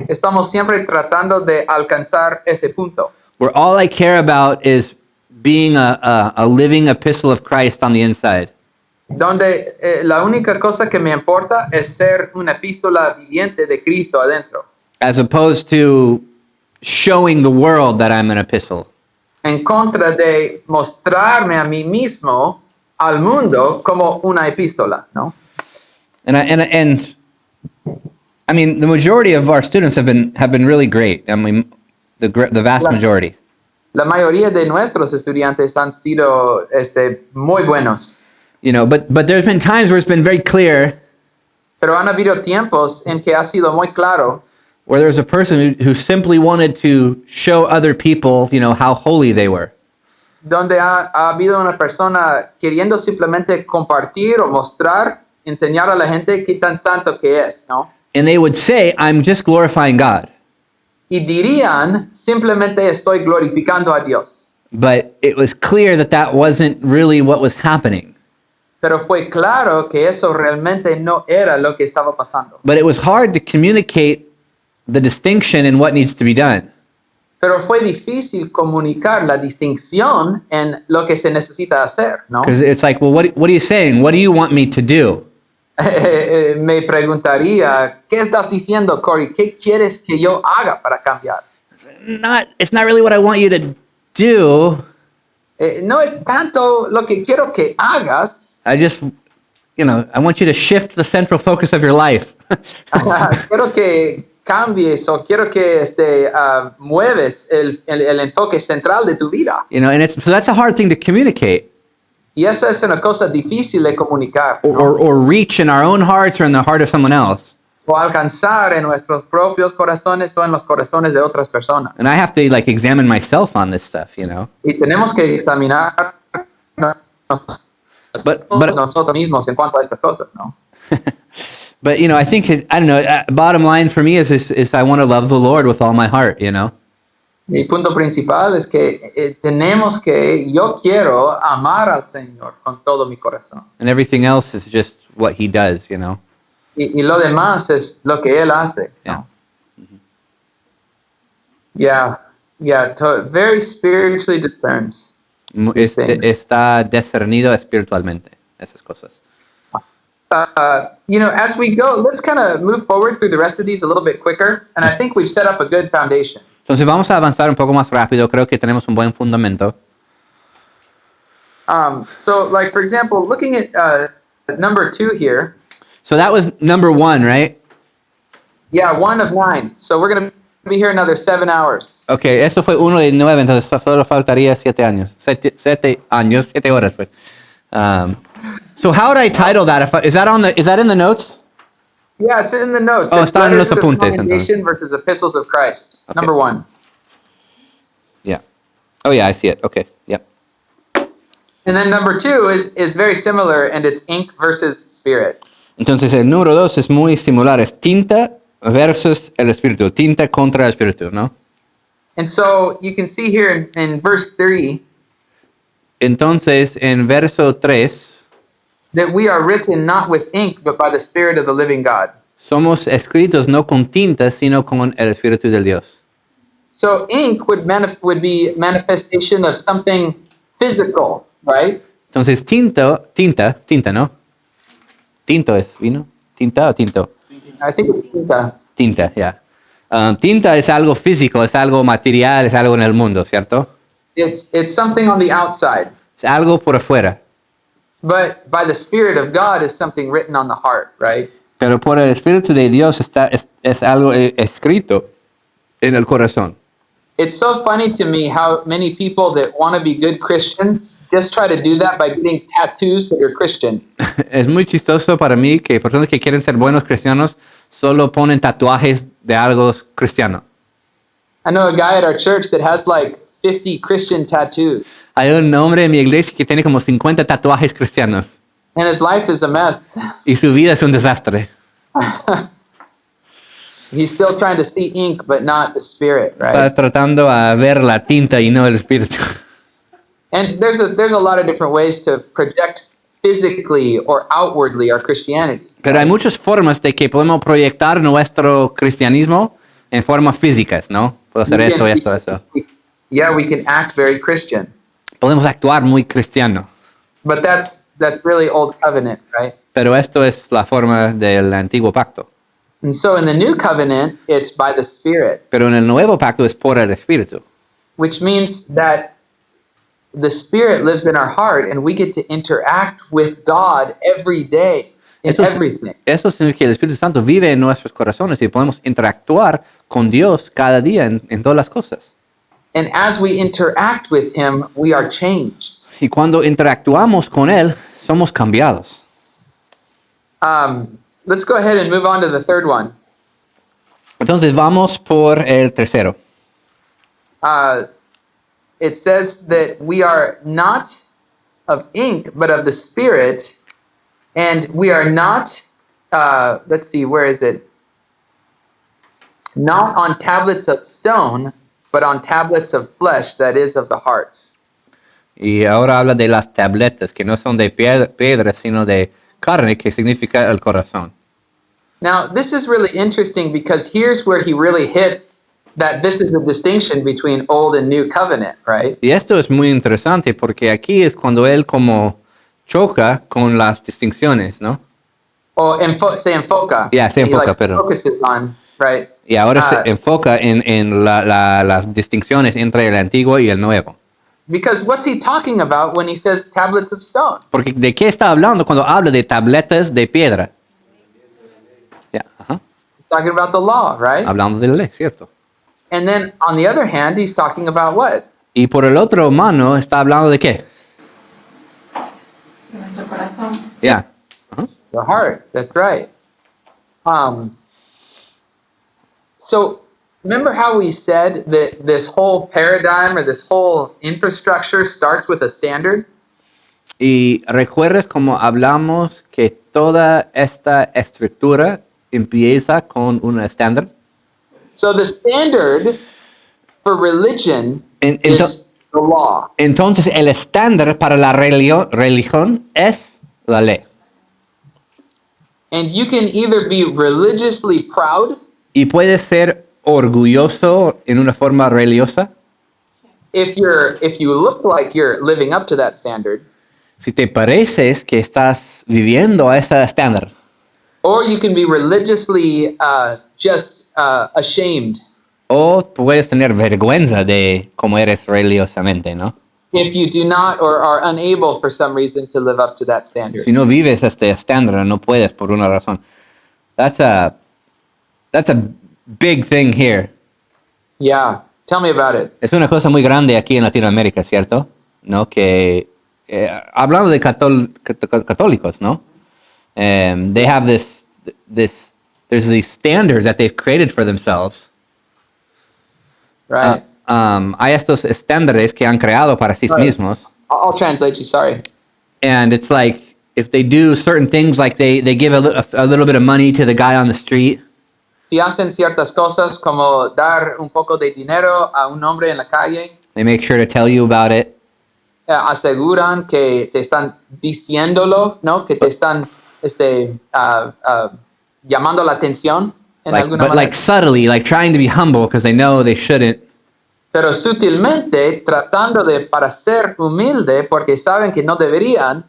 estamos siempre tratando de alcanzar ese punto, where all I care about is being a living epistle of Christ on the inside. donde la única cosa que me importa es ser una epístola viviente de Cristo adentro, As opposed to showing the world that I'm an epistle. en contra de mostrarme a mí mismo al mundo como una epístola, ¿no? And I mean, the majority of our students have been really great. I mean, the vast majority. La mayoría de nuestros estudiantes han sido muy buenos. You know, but there's been times where it's been very clear Pero han habido tiempos en que ha sido muy claro where there was a person who simply wanted to show other people, you know, how holy they were. donde ha habido una persona queriendo simplemente compartir o mostrar, enseñar a la gente qué tan santo que es, ¿no? And they would say, I'm just glorifying God. Y dirían, simplemente estoy glorificando a Dios. But it was clear that that wasn't really what was happening. Pero fue claro que eso realmente no era lo que estaba pasando. But it was hard to communicate the distinction in what needs to be done. Pero fue difícil comunicar la distinción en lo que se necesita hacer, ¿no? Because it's like, well, what are you saying? What do you want me to do? Me preguntaría, ¿qué estás diciendo, Cory? ¿Qué quieres que yo haga para cambiar? It's not really what I want you to do. No es tanto lo que quiero que hagas. I just, you know, I want you to shift the central focus of your life. Quiero que cambies o quiero que mueves el enfoque central de tu vida. You know, and so that's a hard thing to communicate. Y eso es una cosa difícil de comunicar, ¿no? Or reach in our own hearts or in the heart of someone else. O alcanzar en nuestros propios corazones o en los corazones de otras personas. And I have to like examine myself on this stuff, you know. Y tenemos que examinar But nosotros mismos en cuanto a estas cosas, ¿no? But you know, I think I don't know. Bottom line for me is I want to love the Lord with all my heart, you know. Mi punto principal es que yo quiero amar al Señor con todo mi corazón. And everything else is just what He does, you know. Y lo demás es lo que Él hace, ¿no? Yeah, very spiritually discerned. Está discernido espiritualmente, esas cosas. You know, as we go, let's kind of move forward through the rest of these a little bit quicker, and I think we've set up a good foundation. Entonces vamos a avanzar un poco más rápido. Creo que tenemos un buen fundamento. So, like, for example, looking at number 2 here. So that was number 1, right? Yeah, 1 of 9. So we're going to be here another 7 hours. Okay, eso fue 1 de 9, entonces solo faltaría 7 años. 7 años, 7 horas, pues. So how would I title that? Is that in the notes? Yeah, it's in the notes. Oh, it's está en los Letters of apuntes, Commendation versus Epistles of Christ. Okay. Number 1. Yeah. Oh yeah, I see it. Okay. Yep. And then number 2 is very similar, and it's ink versus spirit. Entonces el número 2 es muy similar, es tinta versus el espíritu, tinta contra el espíritu, ¿no? And so you can see here in verse 3 Entonces en verso 3 that we are written not with ink, but by the Spirit of the living God. somos escritos no con tinta, sino con el espíritu del Dios. So ink would be manifestation of something physical, right? Entonces tinta, ¿no? Tinto es vino, tinta o tinto. I think it's tinta. Tinta, ya. Tinta es algo físico, es algo material, es algo en el mundo, ¿cierto? It's something on the outside. Es algo por afuera. But by the Spirit of God is something written on the heart, right? Pero por el espíritu de Dios es algo escrito en el corazón. It's so funny to me how many people that want to be good Christians just try to do that by getting tattoos that are Christian. Es muy chistoso para mí que personas que quieren ser buenos cristianos solo ponen tatuajes de algo cristiano. I know a guy at our church that has like 50 Christian tattoos. Hay un hombre en mi iglesia que tiene como 50 tatuajes cristianos. And his life is a mess. Y su vida es un desastre. He's still trying to see ink, but not the Spirit, right? Está tratando a ver la tinta y no el espíritu. And there's a lot of different ways to project physically or outwardly our Christianity. Pero hay muchas formas de que podemos proyectar nuestro cristianismo en formas físicas, ¿no? Puedo hacer esto y esto, eso. Yeah, we can act very Christian. Podemos actuar muy cristiano. But that's really old covenant, right? Pero esto es la forma del antiguo pacto. And so in the new covenant, it's by the Spirit, Pero en el nuevo pacto es por el espíritu. which means that the Spirit lives in our heart and we get to interact with God every day. in everything. Eso significa que el Espíritu Santo vive en nuestros corazones y podemos interactuar con Dios cada día en todas las cosas. And as we interact with him, we are changed. Y cuando interactuamos con Él, somos cambiados. Let's go ahead and move on to the third one. Entonces vamos por el tercero. It says that we are not of ink, but of the Spirit, and we are not, let's see, where is it? Not on tablets of stone, but on tablets of flesh, that is of the heart. Y ahora habla de las tabletas, que no son de piedra, sino de carne, que significa el corazón. Now, this is really interesting because here's where he really hits that this is the distinction between Old and New Covenant, right? Y esto es muy interesante porque aquí es cuando él como choca con las distinciones, ¿no? O se enfoca. Yeah, se enfoca, perdón. Focuses on, right? Y ahora se enfoca en las distinciones entre el antiguo y el nuevo. Because what's he talking about when he says tablets of stone? Porque ¿de qué está hablando cuando habla de tabletas de piedra? Yeah, He's talking about the law, right? Hablando de la ley, ¿cierto? And then on the other hand, he's talking about what? Y por el otro mano está hablando de qué? Nuestro corazón. Yeah. The heart. That's right. So remember how we said that this whole paradigm or this whole infrastructure starts with a standard? Y recuerdas cómo hablamos que toda esta estructura empieza con un estándar. So the standard for religion is the law. Entonces el estándar para la religión es la ley. And you can either be religiously proud. Y puedes ser orgulloso en una forma religiosa. If you look like you're living up to that standard. Si te pareces que estás viviendo a ese estándar. Or you can be religiously ashamed. O puedes tener vergüenza de cómo eres religiosamente, ¿no? If you do not or are unable for some reason to live up to that standard. Si no vives este estándar, no puedes por una razón. That's a big thing here. Yeah, tell me about it. Es una cosa muy grande aquí en Latinoamérica, ¿cierto? ¿No? Que hablando de católicos, ¿no? They have there's these standards that they've created for themselves. Right. Hay estos estándares que han creado para sí mismos. I'll translate you, sorry. And it's like, if they do certain things, like they give a little bit of money to the guy on the street. Si hacen ciertas cosas como dar un poco de dinero a un hombre en la calle. They make sure to tell you about it. Aseguran que te están diciéndolo, ¿no? Que te están llamando la atención en alguna manera. Like subtly, like trying to be humble because they know they shouldn't. Pero sutilmente tratando de para ser humilde porque saben que no deberían.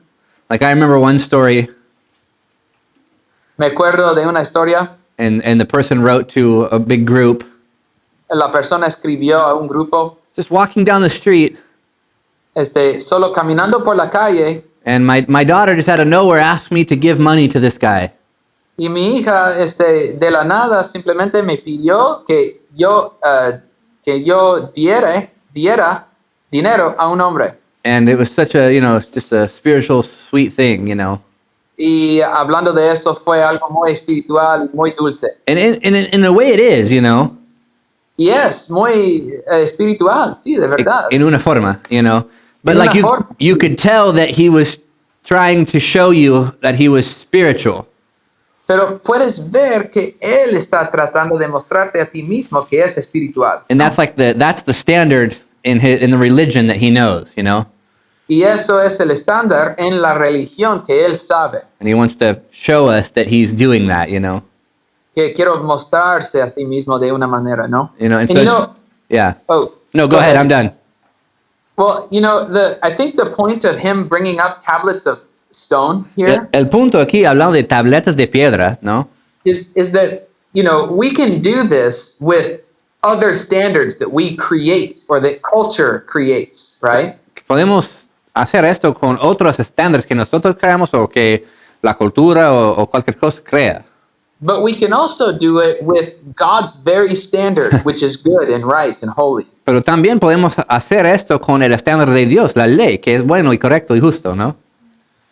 Like I remember one story. Me acuerdo de una historia. And the person wrote to a big group. La persona escribió a un grupo. Just walking down the street. Solo caminando por la calle. And my daughter just out of nowhere asked me to give money to this guy. Y mi hija de la nada simplemente me pidió que yo diera dinero a un hombre. And it was such a, it's just a spiritual sweet thing, Y hablando de eso fue algo muy espiritual, muy dulce. And in a way it is, Y es muy espiritual, sí, de verdad. En una forma, But like you could tell that he was trying to show you that he was spiritual. Pero puedes ver que él está tratando de mostrarte a ti mismo que es espiritual. And that's like that's the standard in the religion that he knows, Y eso es el estándar en la religión que él sabe. And he wants to show us that he's doing that, Que quiero mostrarse a ti mismo de una manera, ¿no? Yeah. Oh. No, go ahead. I'm done. Well, I think the point of him bringing up tablets of stone here. El punto aquí hablando de tabletas de piedra, ¿no? Is that we can do this with other standards that we create or that culture creates, right? Podemos hacer esto con otros estándares que nosotros creamos o que la cultura o cualquier cosa crea. But we can also do it with God's very standard, which is good and right and holy. Pero también podemos hacer esto con el estándar de Dios, la ley, que es bueno y correcto y justo, ¿no?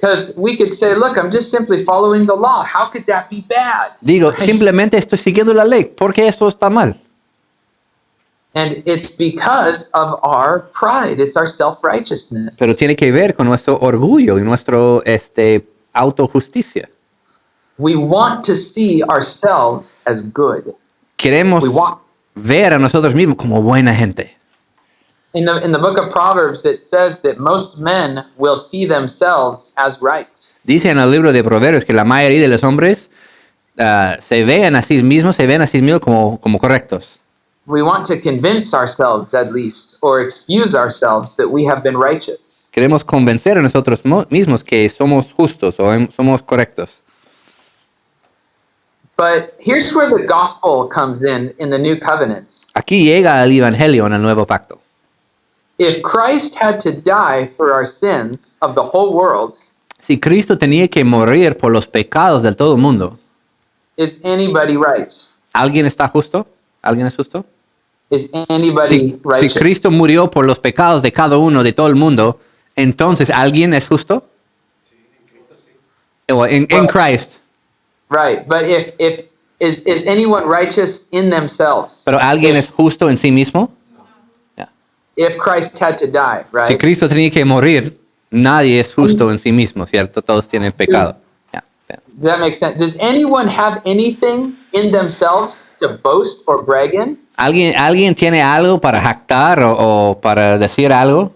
Because we could say, look, I'm just simply following the law. How could that be bad? Digo, simplemente estoy siguiendo la ley. ¿Por qué eso está mal? And it's because of our pride. It's our self-righteousness. Pero tiene que ver con nuestro orgullo y nuestro autojusticia. We want to see ourselves as good. Queremos ver a nosotros mismos como buena gente. In the book of Proverbs, it says that most men will see themselves as right. Dice en el libro de Proverbios que la mayoría de los hombres se ven a sí mismos como correctos. We want to convince ourselves, at least, or excuse ourselves that we have been righteous. Queremos convencer a nosotros mismos que somos justos o somos correctos. But here's where the gospel comes in the new covenant. Aquí llega el evangelio en el Nuevo Pacto. If Christ had to die for our sins of the whole world, Si Cristo tenía que morir por los pecados del todo el mundo, is anybody right? ¿alguien está justo? ¿Alguien es justo? Is anybody Si righteous? Cristo murió por los pecados de cada uno, de todo el mundo, entonces ¿alguien es justo? O en Christ. Right, but if is anyone righteous in themselves? ¿Pero alguien es justo en sí mismo? If Christ had to die, Si right? Cristo tenía que morir, nadie es justo en sí mismo, ¿cierto? Todos tienen pecado. Ya. Does that make sense? Does anyone have anything in themselves to boast or brag in? ¿Alguien tiene algo para jactar o para decir algo?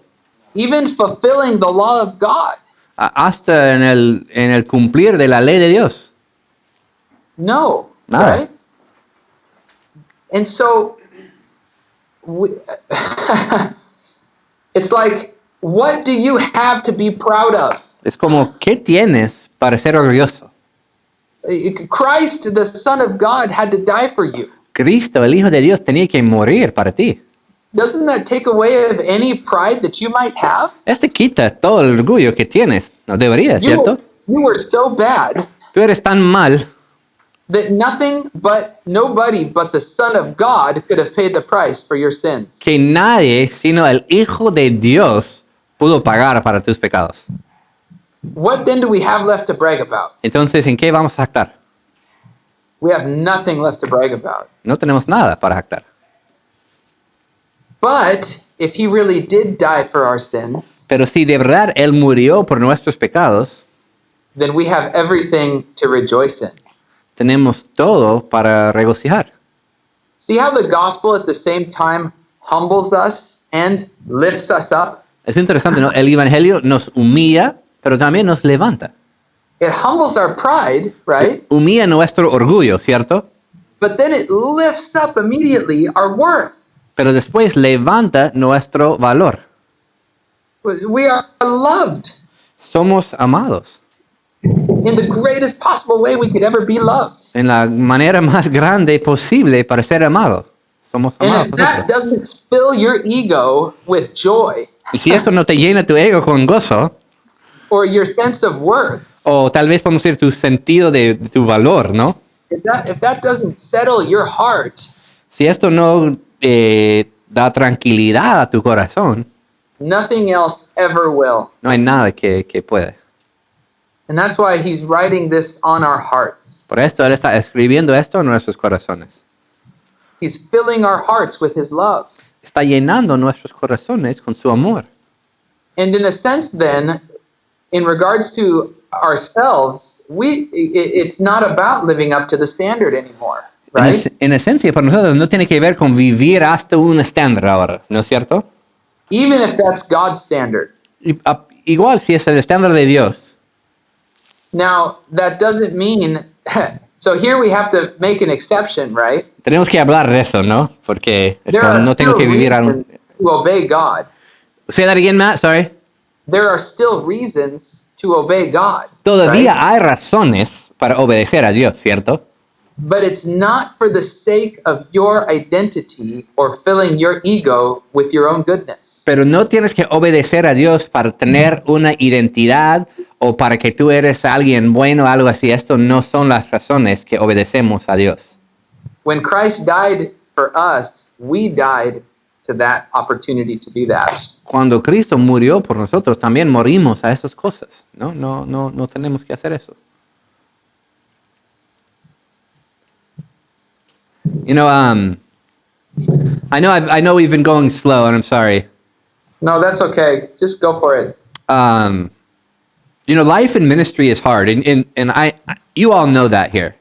Even fulfilling the law of God? Hasta en el cumplir de la ley de Dios. No, Nada. right? And so, it's like, what do you have to be proud of? Es como, ¿qué tienes para ser orgulloso? Christ, the Son of God, had to die for you. Cristo, el Hijo de Dios, tenía que morir para ti. Doesn't that take away of any pride that you might have? Quita todo el orgullo que tienes. No debería, ¿cierto? You were so bad Tú eres tan mal that nobody but the Son of God could have paid the price for your sins. que nadie, sino el Hijo de Dios, pudo pagar para tus pecados. What then do we have left to brag about? Entonces, ¿en qué vamos a jactar? We have nothing left to brag about. No tenemos nada para jactar. But if he really did die for our sins, Pero si de verdad Él murió por nuestros pecados, then we have everything to rejoice in. tenemos todo para regocijar. See how the gospel at the same time humbles us and lifts us up? Es interesante, ¿no? El Evangelio nos humilla, pero también nos levanta. It humbles our pride, right? Humilla nuestro orgullo, ¿cierto? But then it lifts up immediately our worth. Pero después levanta nuestro valor. We are loved Somos amados in the greatest possible way we could ever be loved. en la manera más grande posible para ser amados. Somos amados And if that nosotros. doesn't fill your ego with joy Y si esto no te llena tu ego con gozo, or your sense of worth, o tal vez podemos decir tu sentido de tu valor, ¿no? if that doesn't settle your heart, Si esto no da tranquilidad a tu corazón, nothing else ever will. no hay nada que puede. And that's why he's writing this on our hearts. Por esto Él está escribiendo esto en nuestros corazones. He's filling our hearts with his love. Está llenando nuestros corazones con su amor. And in a sense then, in regards to ourselves, it's not about living up to the standard anymore, right? En esencia, para nosotros no tiene que ver con vivir hasta un estándar ahora, ¿no es cierto? Even if that's God's standard. Igual si es el estándar de Dios. Now, that doesn't mean, so here we have to make an exception, right? Tenemos que hablar de eso, ¿no? Porque There are no tengo still que vivir reasons to obey God. Say that again, Matt, sorry. There are still reasons to obey God. Todavía right? hay razones para obedecer a Dios, ¿cierto? But it's not for the sake of your identity or filling your ego with your own goodness. Pero no tienes que obedecer a Dios para tener una identidad o para que tú eres alguien bueno o algo así. Esto no son las razones que obedecemos a Dios. When Christ died for us, we died to that opportunity to do that. Cuando Cristo murió por nosotros, también morimos a esas cosas. No tenemos que hacer eso. You know, I know we've been going slow, and I'm sorry. No, that's okay. Just go for it. You know, life in ministry is hard, and you all know that here.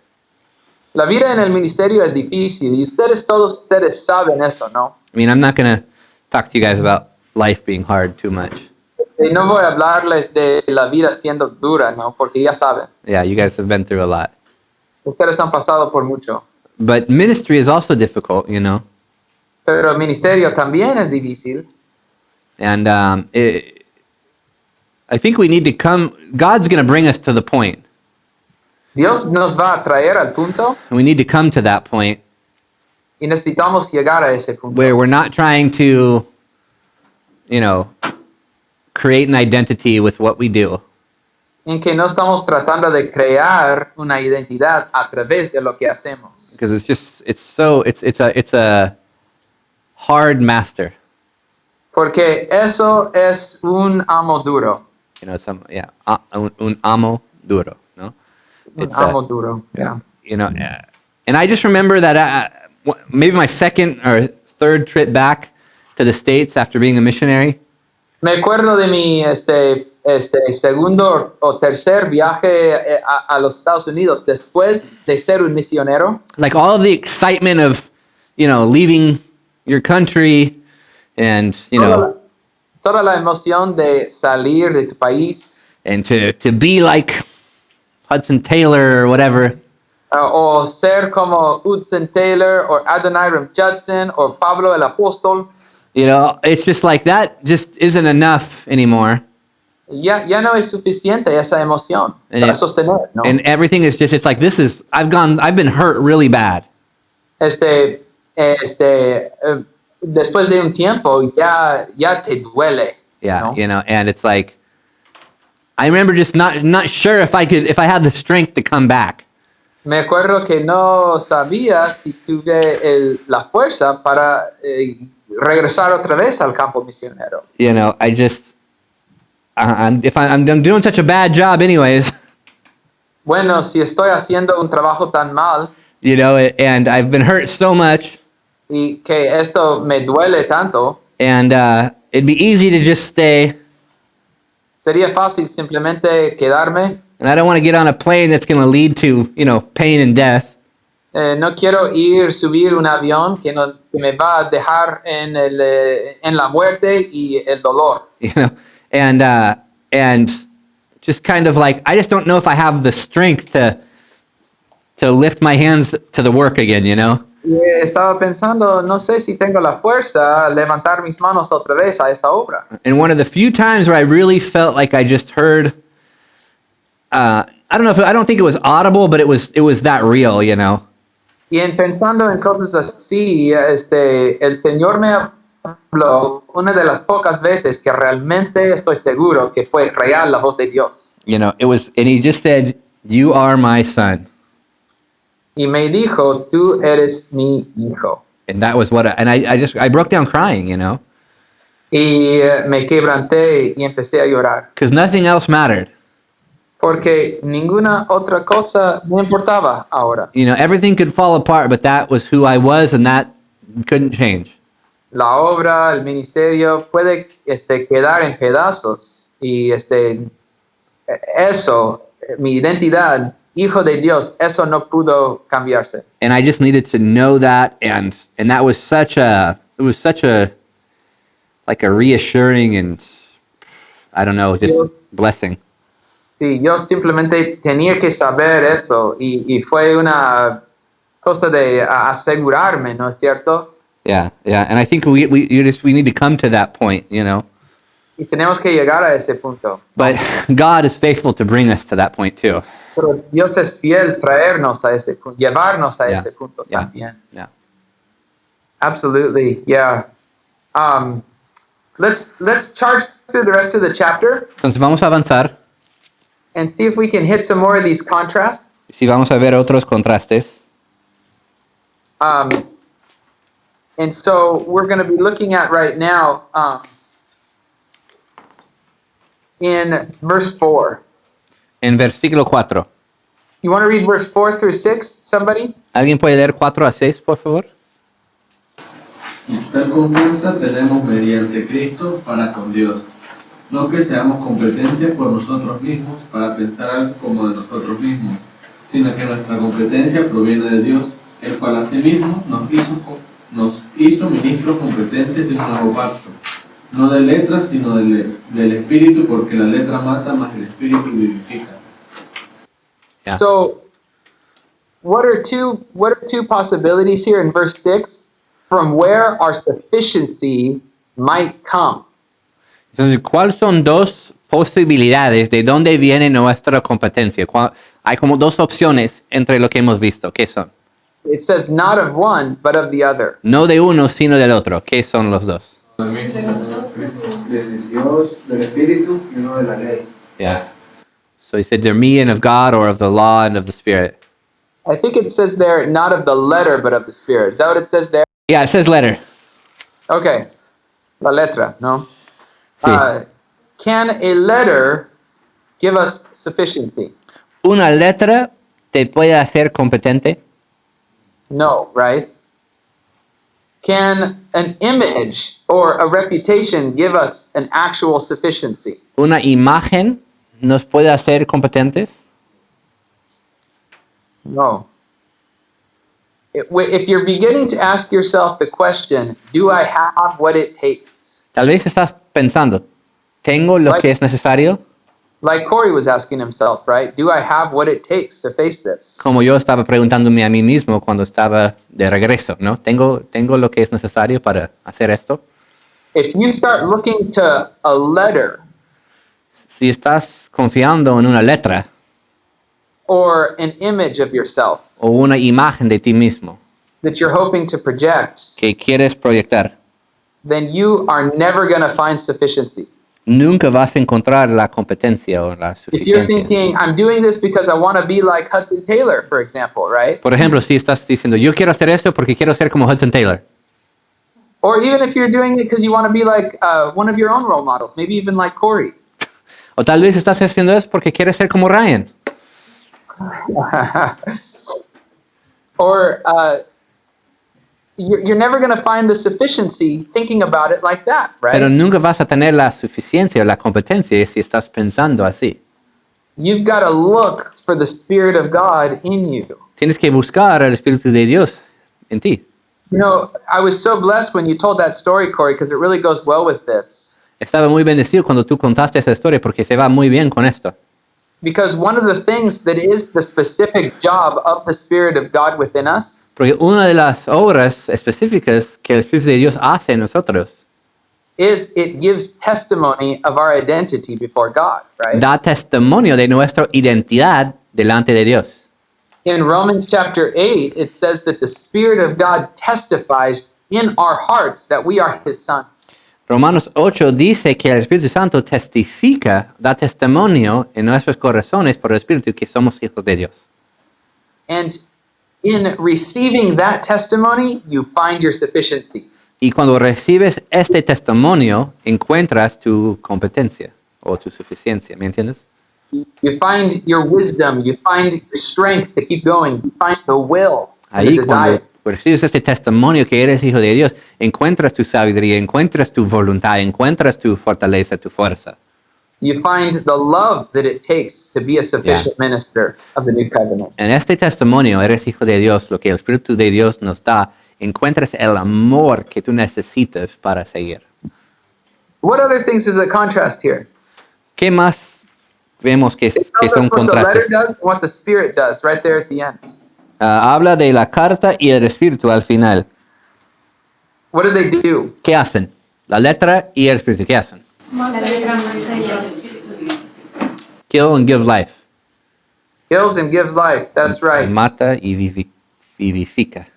La vida en el ministerio es difícil y todos ustedes saben eso, ¿no? I mean, I'm not going to talk to you guys about life being hard too much. Y no voy a hablarles de la vida siendo dura, ¿no? Porque ya saben. Yeah, you guys have been through a lot. Ustedes han pasado por mucho. But ministry is also difficult, you know. Pero el ministerio también es difícil. And I think we need to come, God's going to bring us to the point. Dios nos va a traer al punto And we need to come to that point y necesitamos llegar a ese punto. where we're not trying to, you know, create an identity with what we do. En que no estamos tratando de crear una identidad a través de lo que hacemos. Because it's a hard master. Porque eso es un amo duro. You know, un amo duro, no? Un amo duro, yeah. You know, and I just remember that maybe my second or third trip back to the States after being a missionary. Me acuerdo de mi segundo o tercer viaje a los Estados Unidos después de ser un misionero. Like all of the excitement of, you know, leaving your country and, you know, Toda la emoción de salir de tu país. And to be like Hudson Taylor or whatever. O ser como Hudson Taylor or Adoniram Judson or Pablo el Apóstol. You know, it's just like that just isn't enough anymore. Ya no es suficiente esa emoción para sostener, ¿no? And everything is just, it's like, I've been hurt really bad. Después de un tiempo ya te duele. Yeah, ¿no? you know, and it's like, I remember just not sure if I had the strength to come back. Me acuerdo que no sabía si tuve la fuerza para regresar otra vez al campo misionero. You know, I'm doing such a bad job anyways. Bueno, si estoy haciendo un trabajo tan mal. You know, and I've been hurt so much. Y que esto me duele tanto. And it'd be easy to just stay. Sería fácil simplemente quedarme. And I don't want to get on a plane that's going to lead to, you know, pain and death. No quiero subir un avión que me va a dejar en la muerte y el dolor. You know, and just kind of like, I just don't know if I have the strength to lift my hands to the work again, you know. Estaba pensando, no sé si tengo la fuerza a levantar mis manos otra vez a esta obra. And one of the few times where I really felt like I just heard, I don't think it was audible, but it was that real, you know. Y pensando en cosas así, el Señor me habló una de las pocas veces que realmente estoy seguro que fue real la voz de Dios. You know, and he just said, "You are my son." Y me dijo, tú eres mi hijo. And that was I broke down crying, you know. Y me quebranté y empecé a llorar. Because nothing else mattered. Porque ninguna otra cosa me importaba ahora. You know, everything could fall apart, but that was who I was, and that couldn't change. La obra, el ministerio puede quedar en pedazos y eso, mi identidad, hijo de Dios, eso no pudo cambiarse. And I just needed to know that, and that was such a like a reassuring and I don't know, just blessing. Sí, yo simplemente tenía que saber eso y fue una cosa de asegurarme, ¿no es cierto? Yeah, and I think we need to come to that point, you know. Y tenemos que llegar a ese punto. But God is faithful to bring us to that point too. Pero Dios es fiel traernos a ese punto, llevarnos a ese punto también. Yeah. Absolutely, yeah. let's charge through the rest of the chapter Entonces vamos a avanzar. and see if we can hit some more of these contrasts. Si vamos a ver otros contrastes. And so we're going to be looking at right now in verse 4. En versículo 4. You want to read verse 4 through 6, somebody? ¿Alguien puede leer 4 a 6, por favor? Tal confianza tenemos mediante Cristo para con Dios. No que seamos competentes por nosotros mismos para pensar algo como de nosotros mismos, sino que nuestra competencia proviene de Dios, el cual asimismo nos hizo ministros competentes de un nuevo pacto. No de letras, sino del Espíritu, porque la letra mata, mas el Espíritu vivifica. Yeah. So what are two possibilities here in verse 6 from where our sufficiency might come? Entonces, ¿cuáles son dos posibilidades de dónde viene nuestra competencia? Hay como dos opciones entre lo que hemos visto. ¿Qué son? It says not of one, but of the other. No de uno, sino del otro. ¿Qué son los dos? De Dios, del Espíritu y uno de la ley. Yeah. So he said, they're me and of God, or of the law and of the Spirit. I think it says there not of the letter, but of the Spirit. Is that what it says there? Yeah, it says letter. Okay. La letra, no? Sí. Can a letter give us sufficiency? ¿Una letra te puede hacer competente? No, right? Can an image or a reputation give us an actual sufficiency? ¿Una imagen nos puede hacer competentes? No. If you're beginning to ask yourself the question, do I have what it takes? Tal vez estás pensando, ¿tengo lo que es necesario? Like Cory was asking himself, right? Do I have what it takes to face this? Como yo estaba preguntándome a mí mismo cuando estaba de regreso, ¿no? ¿Tengo lo que es necesario para hacer esto? If you start looking to a letter Si estás confiando en una letra or an image of yourself o una imagen de ti mismo that you're hoping to project, que quieres proyectar, then you are never going to find sufficiency. nunca vas a encontrar la competencia o la If you're suficiencia. thinking, I'm doing this because I want to be like Hudson Taylor, for example, right? Por ejemplo, si estás diciendo, yo quiero hacer esto porque quiero ser como Hudson Taylor. Or even if you're doing it because you want to be like one of your own role models, maybe even like Cory. O tal vez estás haciendo eso porque quieres ser como Ryan. Or you're never going to find the sufficiency thinking about it like that, right? Pero nunca vas a tener la suficiencia o la competencia si estás pensando así. You've got to look for the Spirit of God in you. Tienes que buscar al Espíritu de Dios en ti. You know, I was so blessed when you told that story, Cory, because it really goes well with this. Estaba muy bendecido cuando tú contaste esa historia porque se va muy bien con esto. Because one of the things that is the specific job of the Spirit of God within us Porque una de las obras específicas que el Espíritu de Dios hace en nosotros is it gives testimony of our identity before God, right? da testimonio de nuestra identidad delante de Dios. In Romans chapter 8, it says that the Spirit of God testifies in our hearts that we are His sons. Romanos 8 dice que el Espíritu Santo testifica, da testimonio en nuestros corazones por el Espíritu que somos hijos de Dios. And in receiving that testimony, you find your sufficiency. Y cuando recibes este testimonio, encuentras tu competencia o tu suficiencia, ¿me entiendes? You find your wisdom, you find your strength to keep going, you find the will, the Ahí desire. cuando recibes este testimonio que eres hijo de Dios, encuentras tu sabiduría, encuentras tu voluntad, encuentras tu fortaleza, tu fuerza. You find the love that it takes to be a sufficient minister of the new covenant. En este testimonio eres hijo de Dios, lo que el Espíritu de Dios nos da, encuentras el amor que tú necesitas para seguir. What other things does it contrast here? ¿Qué más vemos que It tells son us what the contrastes? letter does and what the Spirit does right there at the end. Habla de la carta y el Espíritu al final. What do they do? ¿Qué hacen? La letra y el Espíritu, ¿qué hacen? La letra mata y el Kill and give life. Kills and gives life. That's right. Mata y vivifica.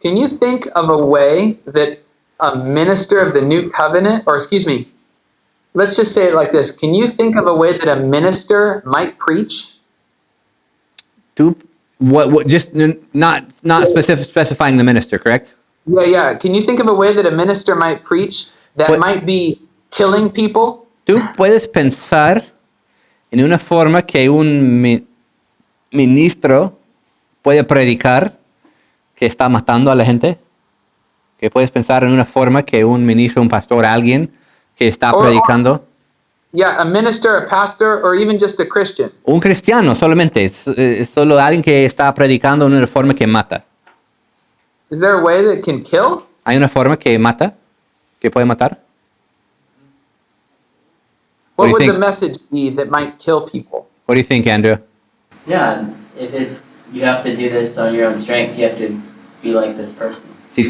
Can you think of a way that a minister of the new covenant, or excuse me, let's just say it like this. Can you think of a way that a minister might preach? Tú, just not specifying the minister, correct? Yeah. Can you think of a way that a minister might preach that might be killing people? Tú puedes pensar en una forma que un ministro puede predicar que está matando a la gente. Que puedes pensar en una forma que un ministro, un pastor, alguien que está predicando. Yeah, a minister, a pastor, or even just a Christian. Un cristiano solamente, solo alguien que está predicando en una forma que mata. Is there a way that can kill? ¿Hay una forma que mata? ¿Que puede matar? What What do you would the think? message be that might kill people? What do you think, Andrew? Yeah, if you have to do this on your own strength, you have to be like this person.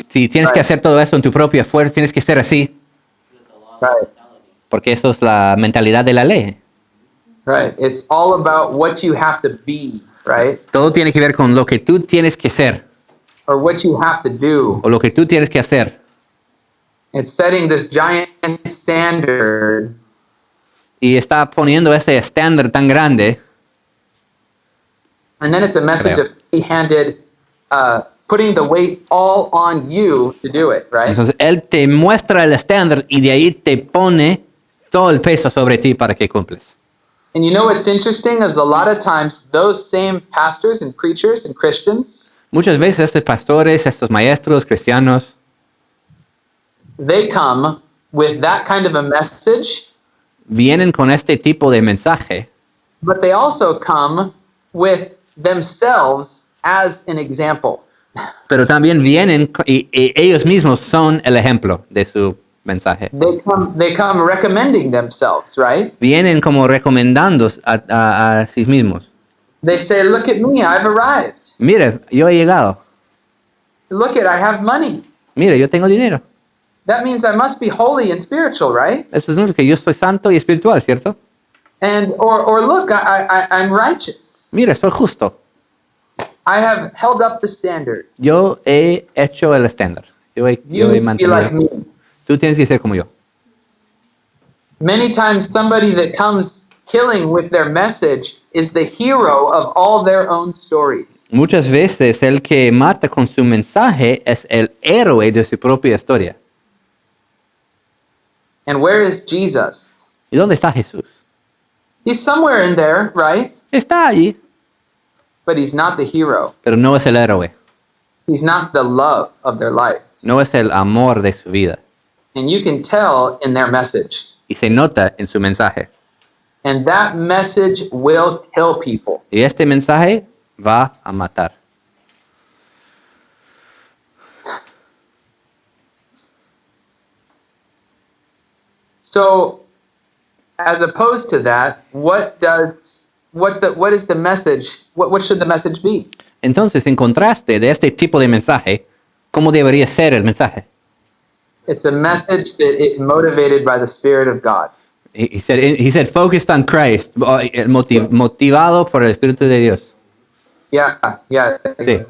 Si tienes que hacer todo eso en tu propia fuerza, tienes que ser así, Right. porque eso es la mentalidad de la ley. Right. It's all about what you have to be, right? Todo tiene que ver con lo que tú tienes que ser Or what you have to do. o lo que tú tienes que hacer. It's setting this giant standard. Y está poniendo ese estándar tan grande. And then it's a message Creo. of heavy-handed, putting the weight all on you to do it, right? Entonces él te muestra el estándar y de ahí te pone todo el peso sobre ti para que cumples. And you know what's interesting is a lot of times those same pastors and preachers and Christians, Muchas veces estos pastores, estos maestros cristianos, they come with that kind of a message, vienen con este tipo de mensaje, but they also come with themselves as an example. pero también vienen y ellos mismos son el ejemplo de su mensaje. They come recommending themselves, right? Vienen como recomendando a sí mismos. They say, look at me, I've arrived. Mire, yo he llegado. Look at, I have money. Mire, yo tengo dinero. That means I must be holy and spiritual, right? Eso es que yo soy santo y espiritual, ¿cierto? And or look, I'm righteous. Mire, soy justo. I have held up the standard. Yo he hecho el estándar. Yo he You need to be mantenido. like me. Tú tienes que ser como yo. Many times somebody that comes killing with their message is the hero of all their own stories. Muchas veces el que mata con su mensaje es el héroe de su propia historia. And where is Jesus? ¿Y dónde está Jesús? He's somewhere in there, right? Está allí, But he's not the hero. pero no es el héroe. He's not the love of their life. No es el amor de su vida. And you can tell in their message. Y se nota en su mensaje. And that message will kill people. Y este mensaje va a matar. So, as opposed to that, what is the message? What should the message be? Entonces, en contraste de este tipo de mensaje, ¿cómo debería ser el mensaje? It's a message that is motivated by the Spirit of God. He said focused on Christ, motivado por el Espíritu de Dios. Yeah. Sí.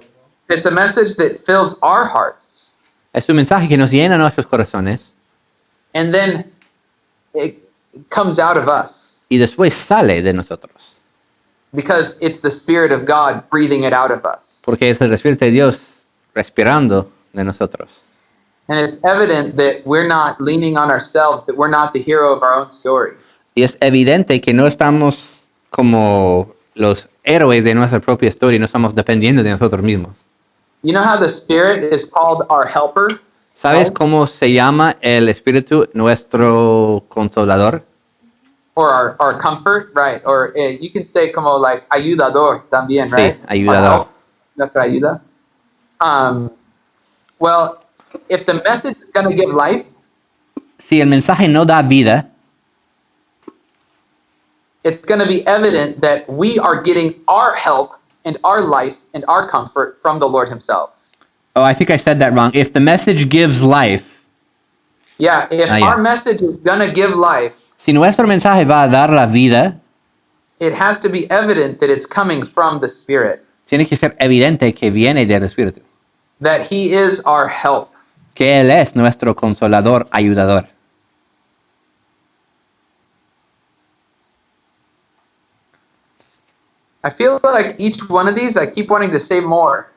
It's a message that fills our hearts, Es un mensaje que nos llena nuestros corazones and then it comes out of us y después sale de nosotros. because it's the Spirit of God breathing it out of us. Porque es el Espíritu de Dios respirando de nosotros. And it's evident that we're not leaning on ourselves, that we're not the hero of our own story. Y es evidente que no estamos como los héroes de nuestra propia historia y no estamos dependiendo de nosotros mismos. You know how the Spirit is called our helper? ¿Sabes cómo se llama el Espíritu nuestro consolador? Or our comfort, right? Or you can say como like ayudador también, Sí, right? ayudador. Nuestra ayuda. Well, if the message is going to give life, Si el mensaje no da vida, it's going to be evident that we are getting our help and our life and our comfort from the Lord himself. oh, I think I said that wrong. If the message gives life, Yeah, if yeah. our message is going to give life, si nuestro mensaje va a dar la vida, it has to be evident that it's coming from the Spirit, tiene que ser evidente que viene del Espíritu, that he is our help. que Él es nuestro consolador, ayudador. I feel like each one of these, I keep wanting to say more.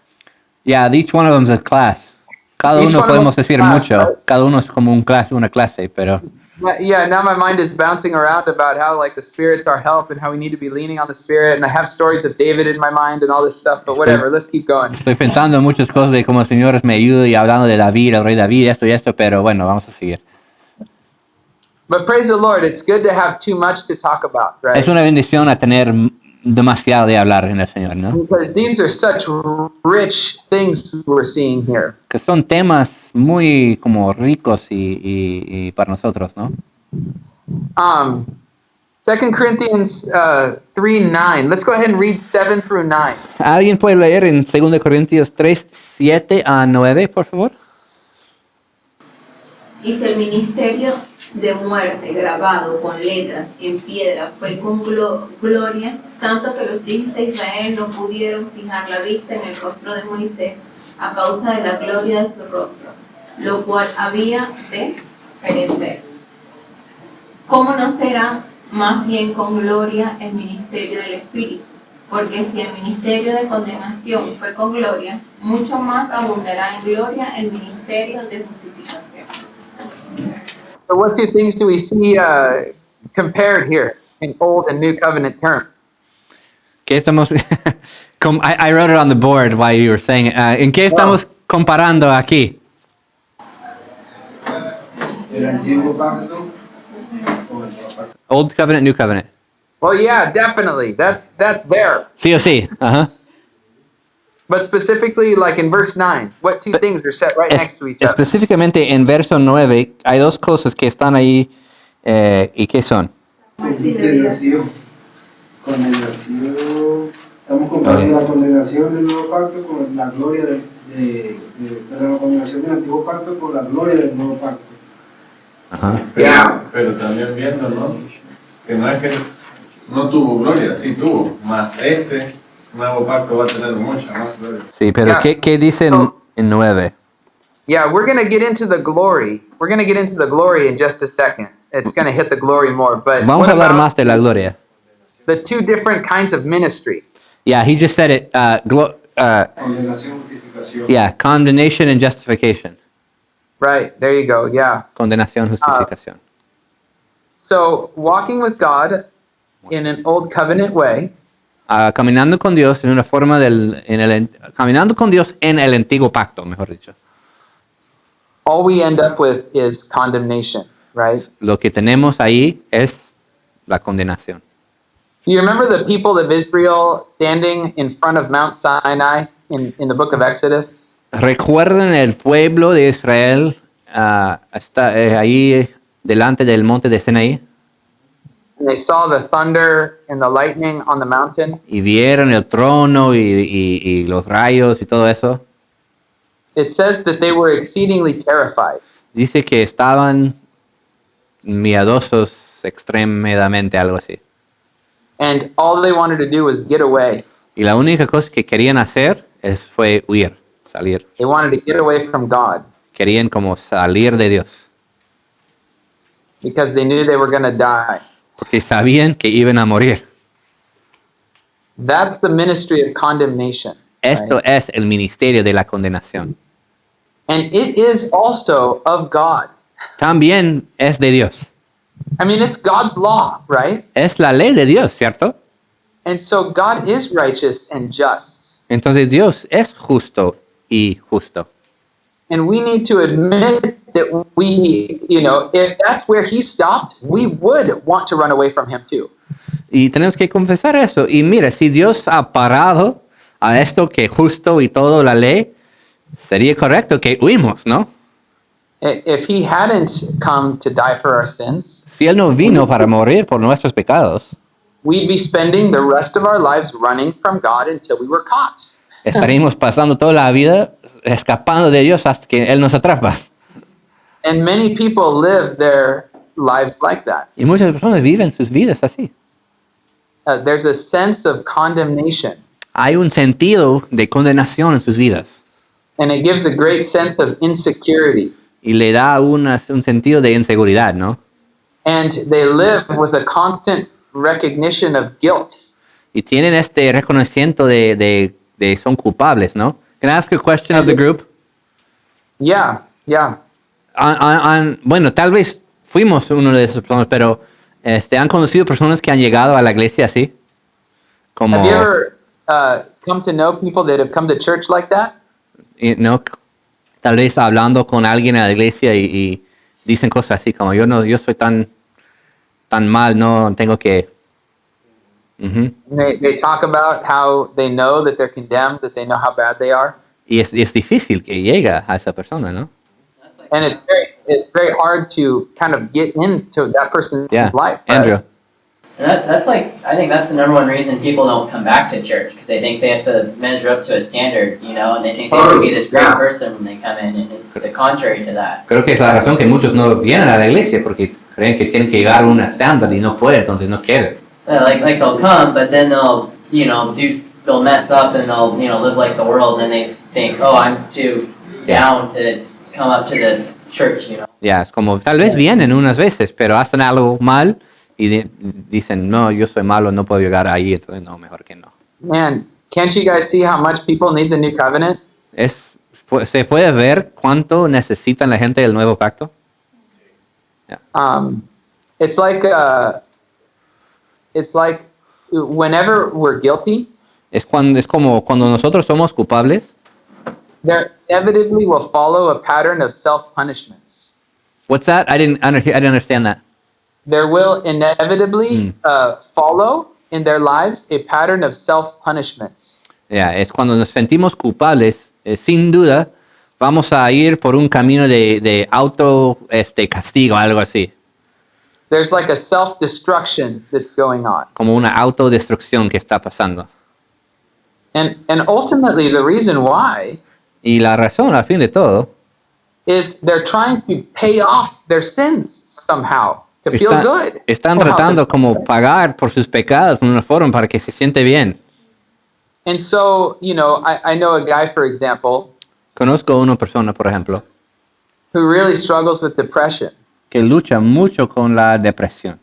Yeah, each one of them is a class. Cada Each uno one of podemos them is decir class, mucho. right? Cada uno es como una clase, pero Yeah, now my mind is bouncing around about how like the Spirit's our help and how we need to be leaning on the Spirit, and I have stories of David in my mind and all this stuff, but whatever, let's keep going. estoy pensando en muchas cosas de cómo el Señor me ayuda y hablando de David, el rey David, esto y esto, pero bueno, vamos a seguir. But praise the Lord, it's good to have too much to talk about, right? Es una bendición a tener demasiado de hablar en el Señor, ¿no? Because these are such rich things we're seeing here. Que son temas muy como ricos y para nosotros, ¿no? 2 Corinthians 3:9. Let's go ahead and read 7 through 9. ¿Alguien puede leer en 2 Corintios 3, 7 a 9, por favor? Y si el ministerio de muerte grabado con letras en piedra fue con gloria, tanto que los hijos de Israel no pudieron fijar la vista en el rostro de Moisés a causa de la gloria de su rostro, lo cual había de perecer. ¿Cómo no será más bien con gloria el ministerio del Espíritu? Porque si el ministerio de condenación fue con gloria, mucho más abundará en gloria el ministerio de justificación. So what two things do we see compared here in Old and New Covenant terms? ¿Qué estamos? I wrote it on the board while you were saying it. ¿En qué estamos comparando aquí? El antiguo pacto con el nuevo pacto. Old Covenant, New Covenant. Well, yeah, definitely. That's there. Sí o sí. Ajá. But specifically, like in verse 9, what two things are set right next to each other? Específicamente en verso 9 hay dos cosas que están ahí y ¿qué son? Condenación. Estamos comparando la condenación del nuevo pacto con la gloria de la condenación del antiguo pacto con la gloria del nuevo pacto. Ajá. Pero también viendo, ¿no? Que no es que no tuvo gloria, sí tuvo, más este nuevo pacto va a tener mucha más gloria. Sí, pero ¿qué dice en 9? Yeah, we're going to get into the glory. We're going to get into the glory in just a second. It's going to hit the glory more. But Vamos what a hablar about más de la gloria. the two different kinds of ministry? Yeah, he just said it. Condenación, justificación. Yeah, condemnation and justification. Right, there you go. Yeah. Condenación, justificación. So walking with God in an old covenant way, Caminando con Dios en una forma caminando con Dios en el antiguo pacto, mejor dicho. all we end up with is condemnation, right? Lo que tenemos ahí es la condenación. Do you remember the people of Israel standing in front of Mount Sinai in the book of Exodus? ¿Recuerdan el pueblo de Israel ahí delante del monte de Sinaí? And they saw the thunder and the lightning on the mountain. Y vieron el trono y los rayos y todo eso. It says that they were exceedingly terrified. Dice que estaban miedosos extremadamente, algo así. And all they wanted to do was get away. Y la única cosa que querían hacer fue huir, salir. They wanted to get away from God Querían como salir de Dios. because they knew they were going to die. Porque sabían que iban a morir. That's the ministry of condemnation. Esto right? es el ministerio de la condenación. And it is also of God. También es de Dios. I mean, it's God's law, right? Es la ley de Dios, ¿cierto? And so God is righteous and just. Entonces Dios es justo y justo. And we need to admit that we, if that's where he stopped, we would want to run away from him too. Y tenemos que confesar eso. Y mira, si Dios ha parado a esto que justo y todo la ley, sería correcto que huimos, ¿no? If he hadn't come to die for our sins, Si Él no vino para morir por nuestros pecados, we'd be spending the rest of our lives running from God until we were caught. estaríamos pasando toda la vida escapando de Dios hasta que Él nos atrapa. And many people live their lives like that. Y muchas personas viven sus vidas así. There's a sense of condemnation. Hay un sentido de condenación en sus vidas. And it gives a great sense of insecurity. Y le da un sentido de inseguridad, ¿no? And they live with a constant recognition of guilt. Y tienen este reconocimiento de son culpables, ¿no? Can I ask a question of the group? Yeah. Bueno, tal vez fuimos uno de esos personas, pero ¿han conocido personas que han llegado a la iglesia así? Como, Have you ever come to know people that have come to church like that? ¿no? Tal vez hablando con alguien en la iglesia y dicen cosas así como yo soy tan mal, no tengo que... And they talk about how they know that they're condemned, that they know how bad they are. Y es difícil que llegue a esa persona, ¿no? And it's very hard to kind of get into that person's life. Right? Andrew. And that's like, I think that's the number one reason people don't come back to church, because they think they have to measure up to a standard, you know, and they think they have to be this great person when they come in, and it's the contrary to that. Creo que es la razón que muchos no vienen a la iglesia, porque creen que tienen que llegar a un estándar y no pueden, entonces no quieren. Like they'll come, but then they'll, they'll mess up and they'll, live like the world, and they think, oh, I'm too down to come up to the church, you know. Ya, es como, tal vez vienen unas veces, pero hacen algo mal y dicen, no, yo soy malo, no puedo llegar ahí, entonces no, mejor que no. Man, can't you guys see how much people need the new covenant? ¿Se puede ver cuánto necesitan la gente del Nuevo Pacto? It's like whenever we're guilty, Es como cuando nosotros somos culpables. there inevitably will follow a pattern of self-punishments. What's that? I didn't understand that. There will inevitably follow in their lives a pattern of self-punishments. Es cuando nos sentimos culpables, sin duda, vamos a ir por un camino de auto castigo, algo así. There's like a self-destruction that's going on. Como una autodestrucción que está pasando. And ultimately the reason why Y la razón, al fin de todo, is they're trying to pay off their sins somehow to feel good. están tratando como pagar por sus pecados de una forma para que se siente bien. And so, I know a guy, for example, Conozco a una persona, por ejemplo, who really struggles with depression. que lucha mucho con la depresión.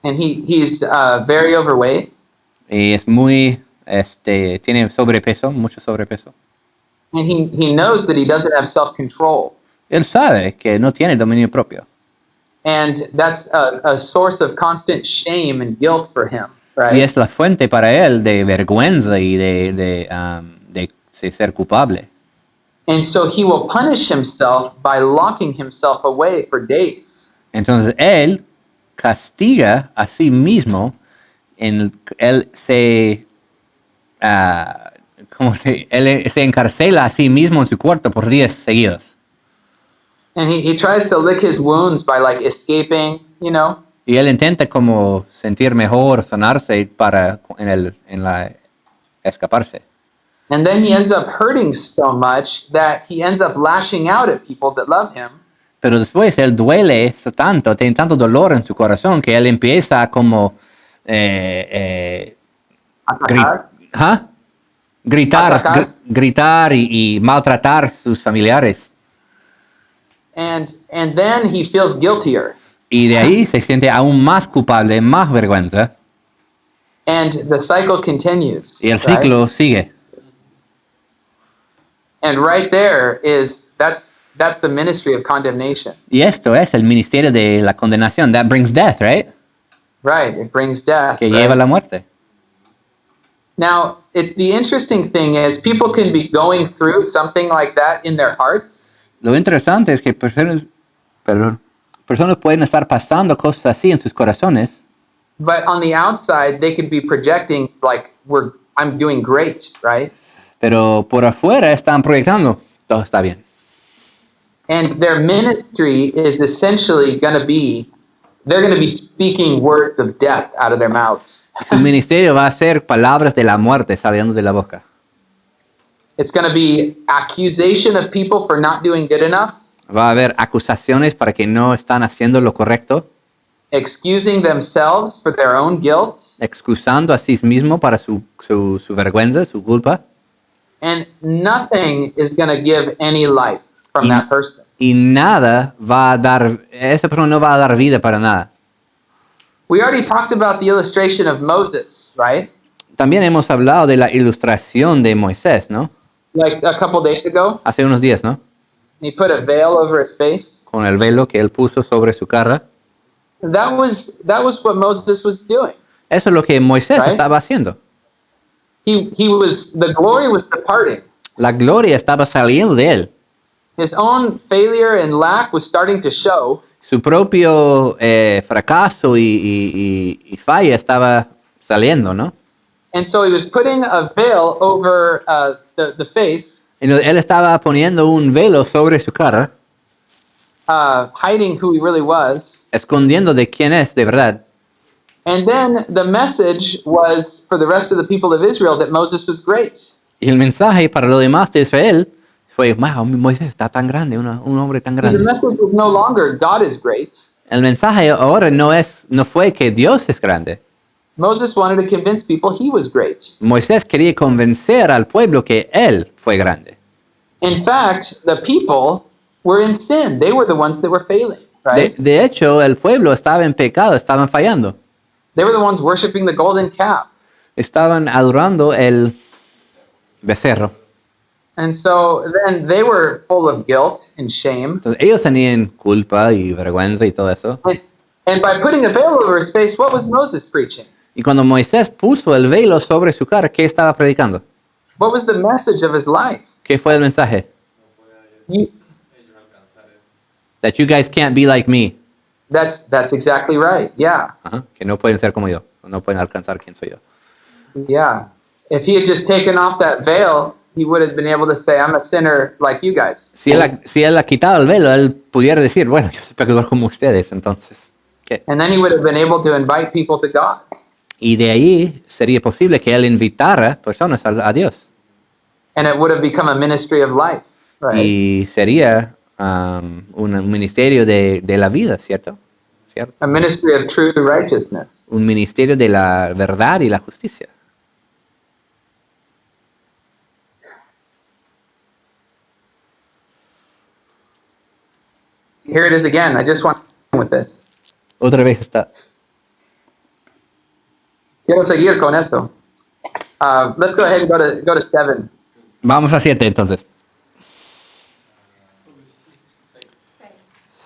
And he's very overweight. Y es muy, tiene sobrepeso, mucho sobrepeso. And he knows that he doesn't have self-control. Él sabe que no tiene dominio propio. And that's a source of constant shame and guilt for him, right? Y es la fuente para él de vergüenza y de ser culpable. And so he will punish himself by locking himself away for days. Entonces él castiga a sí mismo, él se encarcela a sí mismo en su cuarto por días seguidos. And he tries to lick his wounds by like escaping, Y él intenta como sentir mejor, sanarse para escaparse. And then he ends up hurting so much that he ends up lashing out at people that love him. Pero después él duele tanto, tiene tanto dolor en su corazón que él empieza como gritar y maltratar a sus familiares. And then he feels guiltier. Y de ahí se siente aún más culpable, más vergüenza. And the cycle continues. Y el ciclo sigue. And right there that's the ministry of condemnation. Y esto es el ministerio de la condenación. That brings death, right? Right, it brings death. Que lleva la muerte. Now, the interesting thing is people can be going through something like that in their hearts. Lo interesante es que personas pueden estar pasando cosas así en sus corazones. But on the outside, they could be projecting like I'm doing great, right? Pero por afuera están proyectando, todo está bien. And their ministry is essentially they're going to be speaking words of death out of their mouths. Su ministerio va a ser palabras de la muerte saliendo de la boca. It's going to be accusation of people for not doing good enough. Va a haber acusaciones para que no están haciendo lo correcto. Excusing themselves for their own guilt. Excusando a sí mismo para su vergüenza, su culpa. and nothing is going to give any life from that person. Y nada va a dar, esa persona no va a dar vida para nada. We already talked about the illustration of Moses, right? También hemos hablado de la ilustración de Moisés, ¿no? Like a couple days ago. Hace unos días, ¿no? He put a veil over his face. Con el velo que él puso sobre su cara. That was what Moses was doing. Eso es lo que Moisés estaba haciendo. The glory was departing. La gloria estaba saliendo de él. His own failure and lack was starting to show. Su propio fracaso y falla estaba saliendo, ¿no? And so he was putting a veil over the face. Él estaba poniendo un velo sobre su cara. Hiding who he really was. Escondiendo de quién es de verdad. And then the message was for the rest of the people of Israel that Moses was great. Y el mensaje para los demás de Israel fue, wow, Moisés está tan grande, un hombre tan grande. The message was no longer God is great. El mensaje ahora no fue que Dios es grande. Moses wanted to convince people he was great. Moisés quería convencer al pueblo que él fue grande. In fact, the people were in sin. They were the ones that were failing, right? De hecho, el pueblo estaba en pecado, estaban fallando. They were the ones worshiping the golden calf. Estaban adorando el becerro. And so then they were full of guilt and shame. Entonces, ellos tenían culpa y vergüenza y todo eso. And by putting a veil over his face, what was Moses preaching? Y cuando Moisés puso el velo sobre su cara, ¿qué estaba predicando? What was the message of his life? ¿Qué fue el mensaje? That you guys can't be like me. That's exactly right. Yeah. Que no pueden ser como yo. No pueden alcanzar quién soy yo. Yeah. If he had just taken off that veil, he would have been able to say, I'm a sinner like you guys. Si él ha quitado el velo, él pudiera decir, bueno, yo soy pecador como ustedes, entonces, ¿qué? And then he would have been able to invite people to God. Y de ahí sería posible que él invitara personas a Dios. And it would have become a ministry of life, right? Y sería un ministerio de la vida, ¿cierto? A ministry of true righteousness. Un ministerio de la verdad y la justicia. Here it is again. I just want to with this. Otra vez está. Quiero seguir con esto. Let's go ahead and go to 7. Vamos a 7 entonces.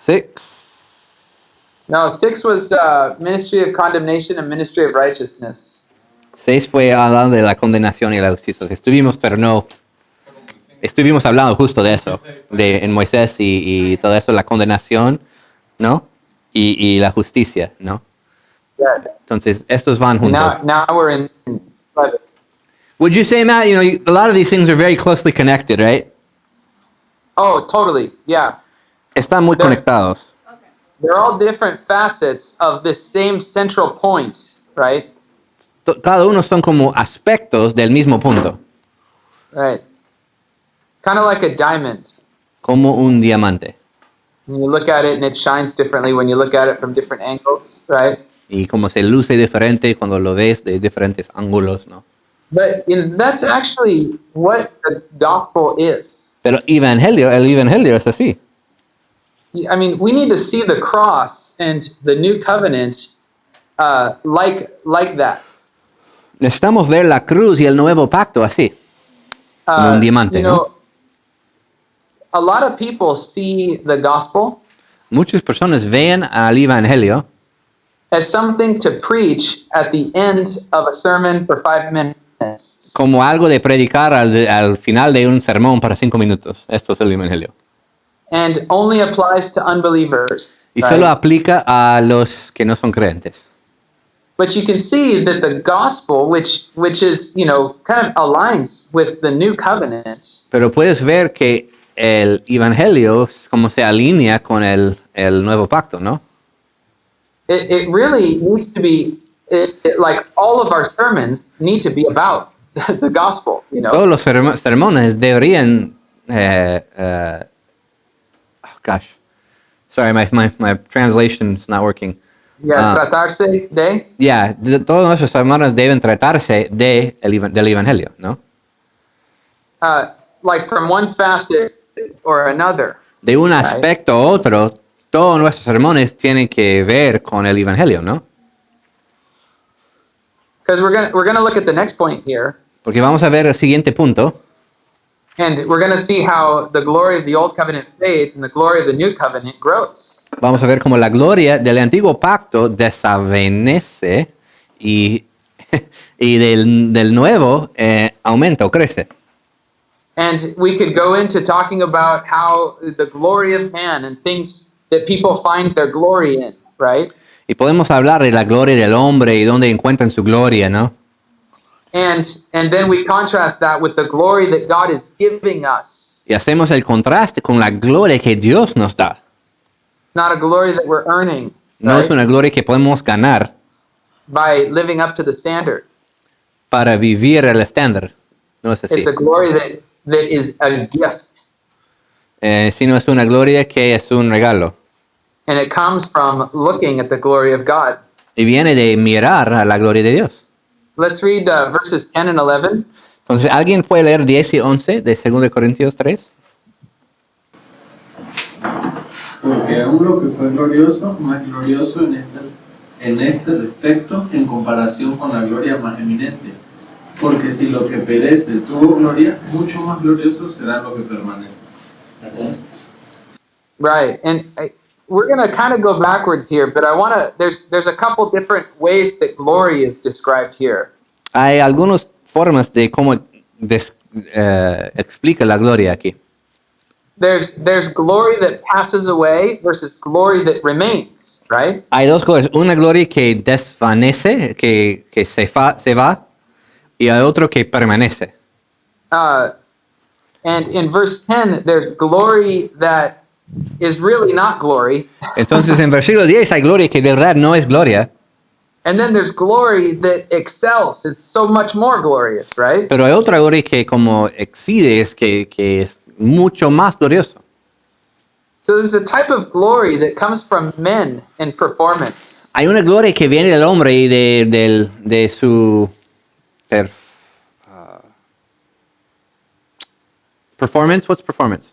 6. No, 6 was ministry of condemnation and ministry of righteousness. 6 fue hablando de la condenación y la justicia. Estuvimos hablando justo de eso, en Moisés y todo eso, la condenación, ¿no? Y la justicia, ¿no? Yeah. Entonces, estos van juntos. Now we're in 11. Would you say, Matt, a lot of these things are very closely connected, right? Oh, totally. Yeah. Están muy conectados. They're all different facets of this same central point, right? Cada uno son como aspectos del mismo punto. Right. Kind of like a diamond. Como un diamante. When you look at it and it shines differently when you look at it from different angles, right? Y como se luce diferente cuando lo ves de diferentes ángulos, ¿no? But that's actually what the gospel is. Pero el evangelio es así. I mean, we need to see the cross and the new covenant like that. Necesitamos ver la cruz y el nuevo pacto así. Como un diamante, ¿no? A lot of people see the gospel Muchas personas ven al evangelio as something to preach at the end of a sermon for 5 minutes. como algo de predicar al final de un sermón para 5 minutos. Esto es el evangelio. And only applies to unbelievers. Y solo aplica a los que no son creyentes. But you can see that the gospel, which is, kind of aligns with the new covenant. Pero puedes ver que el evangelio como se alinea con el nuevo pacto, ¿no? It really needs to be, like all of our sermons need to be about the gospel, Todos los sermones deberían, oh gosh, sorry, my translation's not working. Tratarse de. Todos nuestros sermones deben tratarse del evangelio, ¿no? like from one facet or another. De un aspecto a otro, todos nuestros sermones tienen que ver con el Evangelio, ¿no? Because we're gonna look at the next point here, Porque vamos a ver el siguiente punto. and we're gonna see how the glory of the old covenant fades and the glory of the new covenant grows. Vamos a ver cómo la gloria del antiguo pacto desavanece y, y del nuevo aumenta o crece. And we could go into talking about how the glory of man and things that people find their glory in, right? Y podemos hablar de la gloria del hombre y dónde encuentran su gloria, ¿no? And then we contrast that with the glory that God is giving us. Y hacemos el contraste con la gloria que Dios nos da. It's not a glory that we're earning, No right? es una gloria que podemos ganar By living up to the standard. para vivir el estándar. No es así. It's a glory that is a gift. Sino es una gloria que es un regalo. And it comes from looking at the glory of God. Y viene de mirar a la gloria de Dios. Let's read verses 10 and 11. Entonces, ¿alguien puede leer 10 y 11 de 2 Corintios 3? Porque aún lo que fue glorioso no es glorioso en este respecto en comparación con la gloria más eminente. Porque si lo que perece tuvo gloria, mucho más glorioso será lo que permanece. Right. And we're going to kind of go backwards here, but I want to, there's a couple different ways that glory is described here. Hay algunas formas de cómo explica la gloria aquí. There's glory that passes away versus glory that remains, right? Hay dos glorias. Una gloria que desvanece, que se va, y hay otro que permanece. And in verse 10, there's glory that is really not glory. Entonces, en versículo 10 hay gloria que de verdad no es gloria, And then there's glory that excels. It's so much more glorious, right? pero hay otra gloria que como excede, que es mucho más glorioso. So there's a type of glory that comes from men in performance. Hay una gloria que viene del hombre y de su performance. What's performance?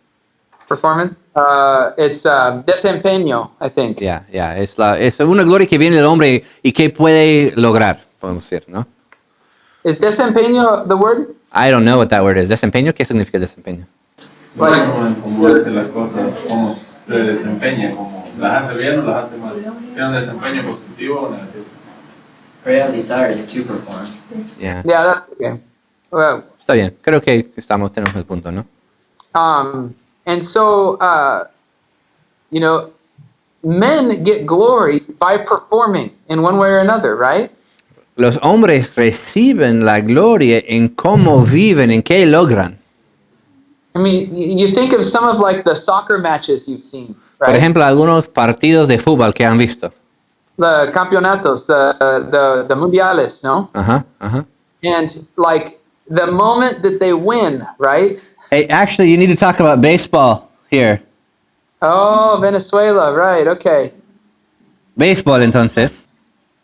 Performance? It's desempeño, I think. Ya, es una gloria que viene del hombre y que puede lograr, podemos decir, ¿no? Is desempeño the word? I don't know what that word is. ¿Desempeño? ¿Qué significa desempeño? Bueno, en cómo hace las cosas, cómo se desempeña, como las hace bien o las hace mal. ¿Tiene un desempeño positivo o negativo? Prayer desire is to perform. Yeah. Yeah, that's okay. Well, Está bien, creo que tenemos el punto, ¿no? and so, men get glory by performing in one way or another, right? Los hombres reciben la gloria en cómo viven, en qué logran. I mean, you think of some of like the soccer matches you've seen, Por right? ejemplo, algunos partidos de fútbol que han visto. The campeonatos, the mundiales, no? Ajá. And like the moment that they win, right? Hey, actually, you need to talk about baseball here. Oh, Venezuela, right? Okay. Béisbol, entonces.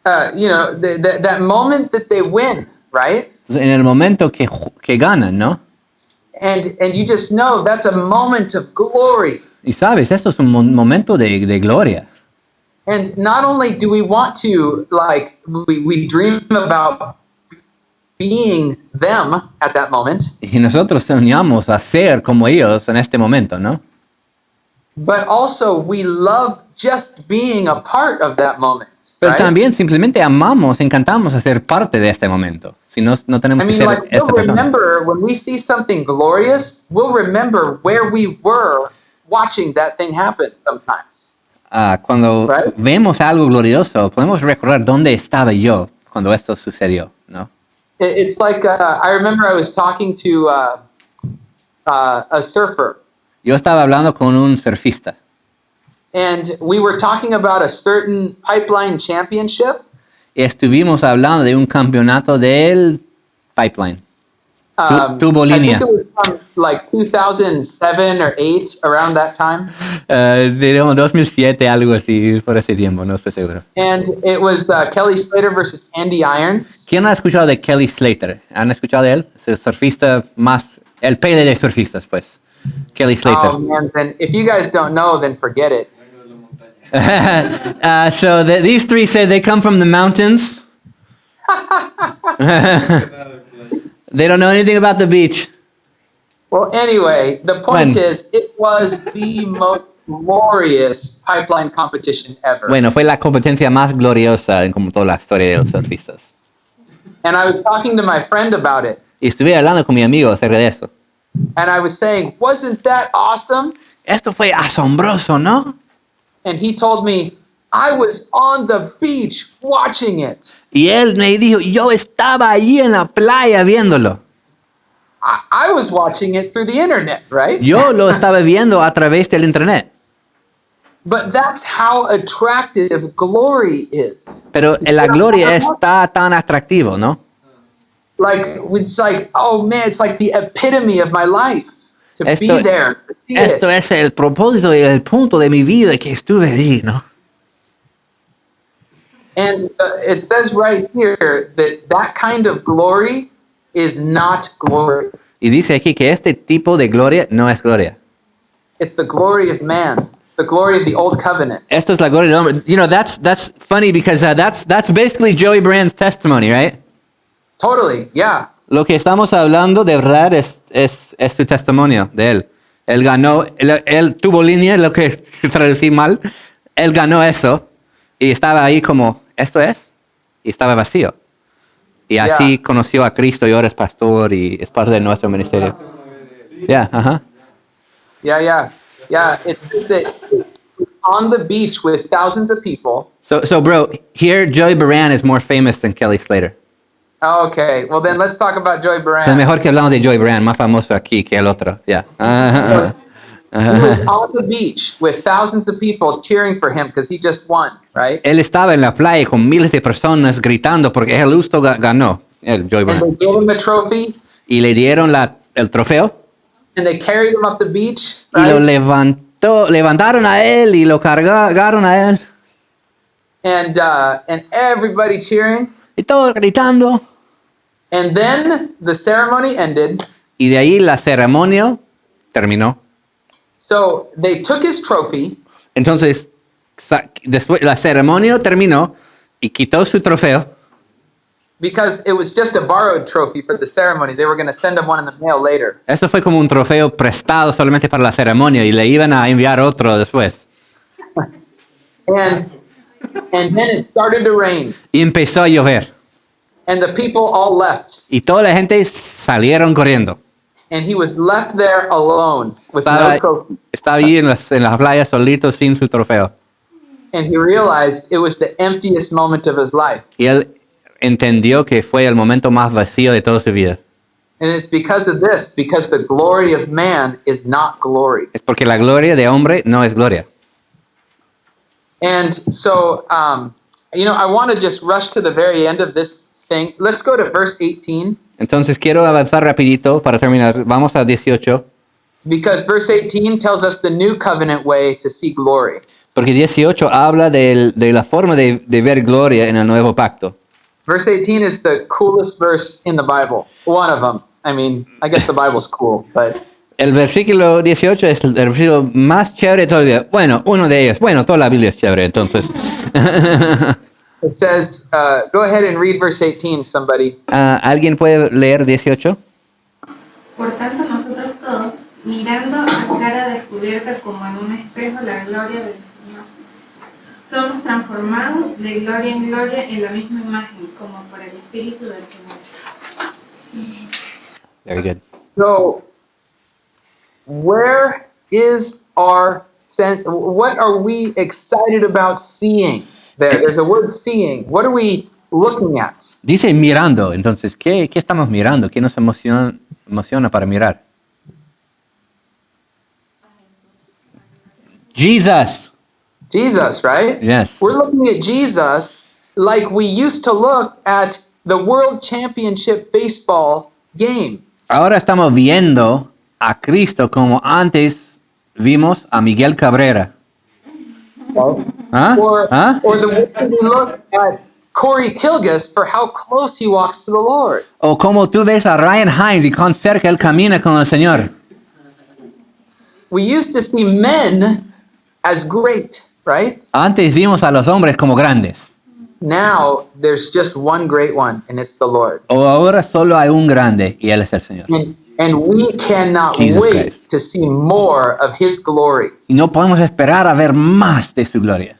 That moment that they win, right? En el momento que ganan, ¿no? And you just know that's a moment of glory. Y sabes, eso es un momento de gloria. And not only do we want to, like, we dream about being them at that moment, Y nosotros soñamos a ser como ellos en este momento, ¿no? but also we love just being a part of that moment. Pero Right? también simplemente amamos, encantamos a ser parte de este momento. Si no tenemos I que mean, ser like, we'll esta persona. remember when we see something glorious, we'll remember where we were watching that thing happen sometimes. Cuando Right? vemos algo glorioso, podemos recordar dónde estaba yo cuando esto sucedió, ¿no? It's like, I remember I was talking to a surfer, Yo estaba hablando con un surfista and we were talking about a certain pipeline championship. y estuvimos hablando de un campeonato del pipeline. Tubo I línea. think it was from like 2007 or 8, around that time. Digamos 2007, algo así, por ese tiempo, no estoy seguro. And it was Kelly Slater versus Andy Irons. ¿Quién ha escuchado de Kelly Slater? ¿Han escuchado de él? Es el surfista más El pele de surfistas, pues. Kelly Slater. Oh man, then if you guys don't know, then forget it. So these three said they come from the mountains. They don't know anything about the beach. Well, anyway, the point Bueno. is, it was the most glorious pipeline competition ever. Bueno, fue la competencia más gloriosa en como toda la historia de los surfistas. And I was talking to my friend about it, Y estuve hablando con mi amigo acerca de eso. and I was saying, wasn't that awesome? Esto fue asombroso, ¿no? And he told me, I was on the beach watching it. Y él me dijo, yo estaba allí en la playa viéndolo. I was watching it through the internet, right? Yo lo estaba viendo a través del internet. But that's how attractive glory is. Pero la gloria está tan atractivo, ¿no? Like, it's like, oh man, it's like the epitome of my life. To be there, to see Esto it. es el propósito y el punto de mi vida que estuve allí, ¿no? And it says right here that kind of glory is not glory. Y dice aquí que este tipo de gloria no es gloria. It's the glory of man, the glory of the old covenant. Esto es la gloria del hombre. You know, that's funny because that's basically Joey Brand's testimony, right? Totally, yeah. Lo que estamos hablando de verdad es su testimonio de él. Él ganó, él tuvo línea, lo que traducí mal. Él ganó eso y estaba ahí como, ¿esto es? Y estaba vacío. Y así conoció a Cristo y ahora es pastor y es parte de nuestro ministerio. Yeah, uh-huh. Yeah. It's that on the beach with thousands of people. So bro, here Joey Brand is more famous than Kelly Slater. Okay, well then let's talk about Joy Es Brand. mejor que hablamos de Joey Brand, más famoso aquí que el otro. Yeah. Uh-huh. He was on the beach with thousands of people cheering for him because he just won, right? Él estaba en la playa con miles de personas gritando porque él justo ganó, el Joey And they Brand. gave him the trophy Y le dieron el trofeo and they carried him up the beach, y lo right? levantaron a él y lo cargaron a él. And everybody cheering. Y todos gritando. And then the ceremony ended. Y de ahí la ceremonia terminó. So they took his trophy Entonces, después la ceremonia terminó y quitó su trofeo. because it was just a borrowed trophy for the ceremony. They were going to send him one in the mail later. Eso fue como un trofeo prestado solamente para la ceremonia y le iban a enviar otro después. And then it started to rain. Y empezó a llover. And the people all left. Y toda la gente salieron corriendo. And he was left there alone with no Estaba trophy. ahí en las playas solito sin su trofeo. And he realized it was the emptiest moment of his life. Y él entendió que fue el momento más vacío de toda su vida. And it's because of this, because the glory of man is not glory. Es porque la gloria de hombre no es gloria. And so, I want to just rush to the very end of this thing. Let's go to verse 18. Entonces quiero avanzar rapidito para terminar. Vamos a 18. Because verse 18 tells us the new covenant way to see glory. Porque 18 habla de la forma de ver gloria en el Nuevo Pacto. Verse 18 is the coolest verse in the Bible. One of them. I mean, I guess the Bible's cool, but... El versículo 18 es el versículo más chévere de toda la Biblia. Bueno, uno de ellos. Bueno, toda la Biblia es chévere, entonces. It says, go ahead and read verse 18, somebody. ¿Alguien puede leer 18? Por tanto, nosotros todos, mirando a cara descubierta como en un espejo la gloria del Señor, somos transformados de gloria en gloria en la misma imagen, como por el Espíritu del Señor. Very good. So, where is our sense? What are we excited about seeing? There's a word seeing. What are we looking at? Dice mirando, entonces, ¿qué estamos mirando? ¿Qué nos emociona para mirar? Jesus. Jesus, right? Yes. We're looking at Jesus like we used to look at the World Championship baseball game. Ahora estamos viendo a Cristo como antes vimos a Miguel Cabrera. ¿Ah? Or ¿Ah? the way we look at Cory Kilgus for how close he walks to the Lord. O como tú ves a Ryan Hines y cuán cerca él camina con el Señor. We used to see men as great, right? Antes vimos a los hombres como grandes. Now there's just one great one, and it's the Lord. O ahora solo hay un grande y él es el Señor. And we cannot Jesus wait Christ. to see more of His glory. Y no podemos esperar a ver más de su gloria.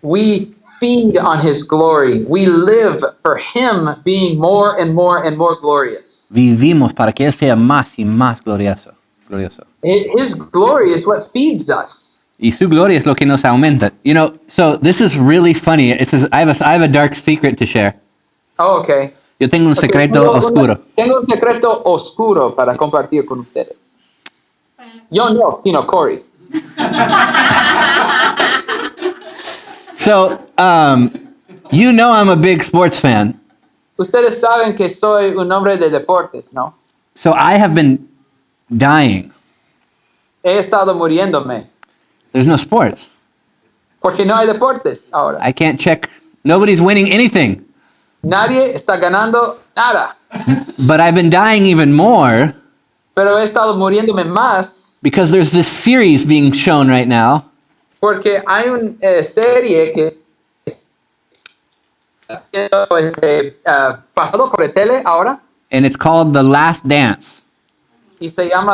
We feed on His glory. We live for Him being more and more and more glorious. Vivimos para que él sea más y más glorioso. His glory is what feeds us. Y su gloria es lo que nos aumenta. You know, so this is really funny. It says, I have a dark secret to share. Oh, okay. Yo tengo un secreto oscuro. Tengo un secreto oscuro para compartir con ustedes. Yo no, sino Cory. So, you know I'm a big sports fan. Ustedes saben que soy un hombre de deportes, ¿no? So I have been dying. He estado muriéndome There's no sports. porque no hay deportes ahora. I can't check. Nobody's winning anything. Nadie está ganando nada. But I've been dying even more Pero he estado muriéndome más because there's this series being shown right now. porque hay una serie que está pasado por el tele ahora And it's called The Last Dance. y se llama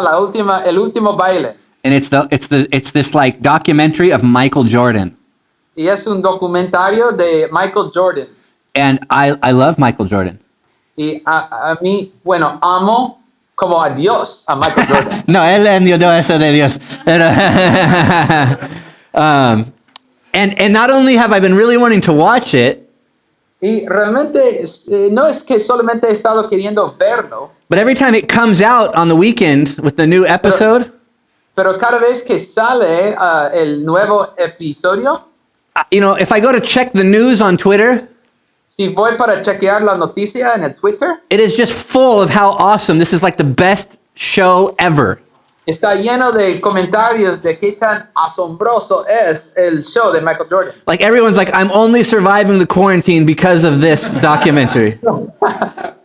El Último Baile. And it's this like documentary of Michael Jordan. Y es un documentario de Michael Jordan. And I love Michael Jordan. Y a mí, bueno, amo como a Dios, a Michael Jordan. No, él entendió eso de Dios. Pero, and not only have I been really wanting to watch it, Y realmente no es que solamente he estado queriendo verlo, but every time it comes out on the weekend with the new episode, pero cada vez que sale el nuevo episodio, you know, if I go to check the news on Twitter, si voy para chequear la noticia en el Twitter, it is just full of how awesome this is, like the best show ever. está lleno de comentarios de qué tan asombroso es el show de Michael Jordan. Like everyone's like, I'm only surviving the quarantine because of this documentary.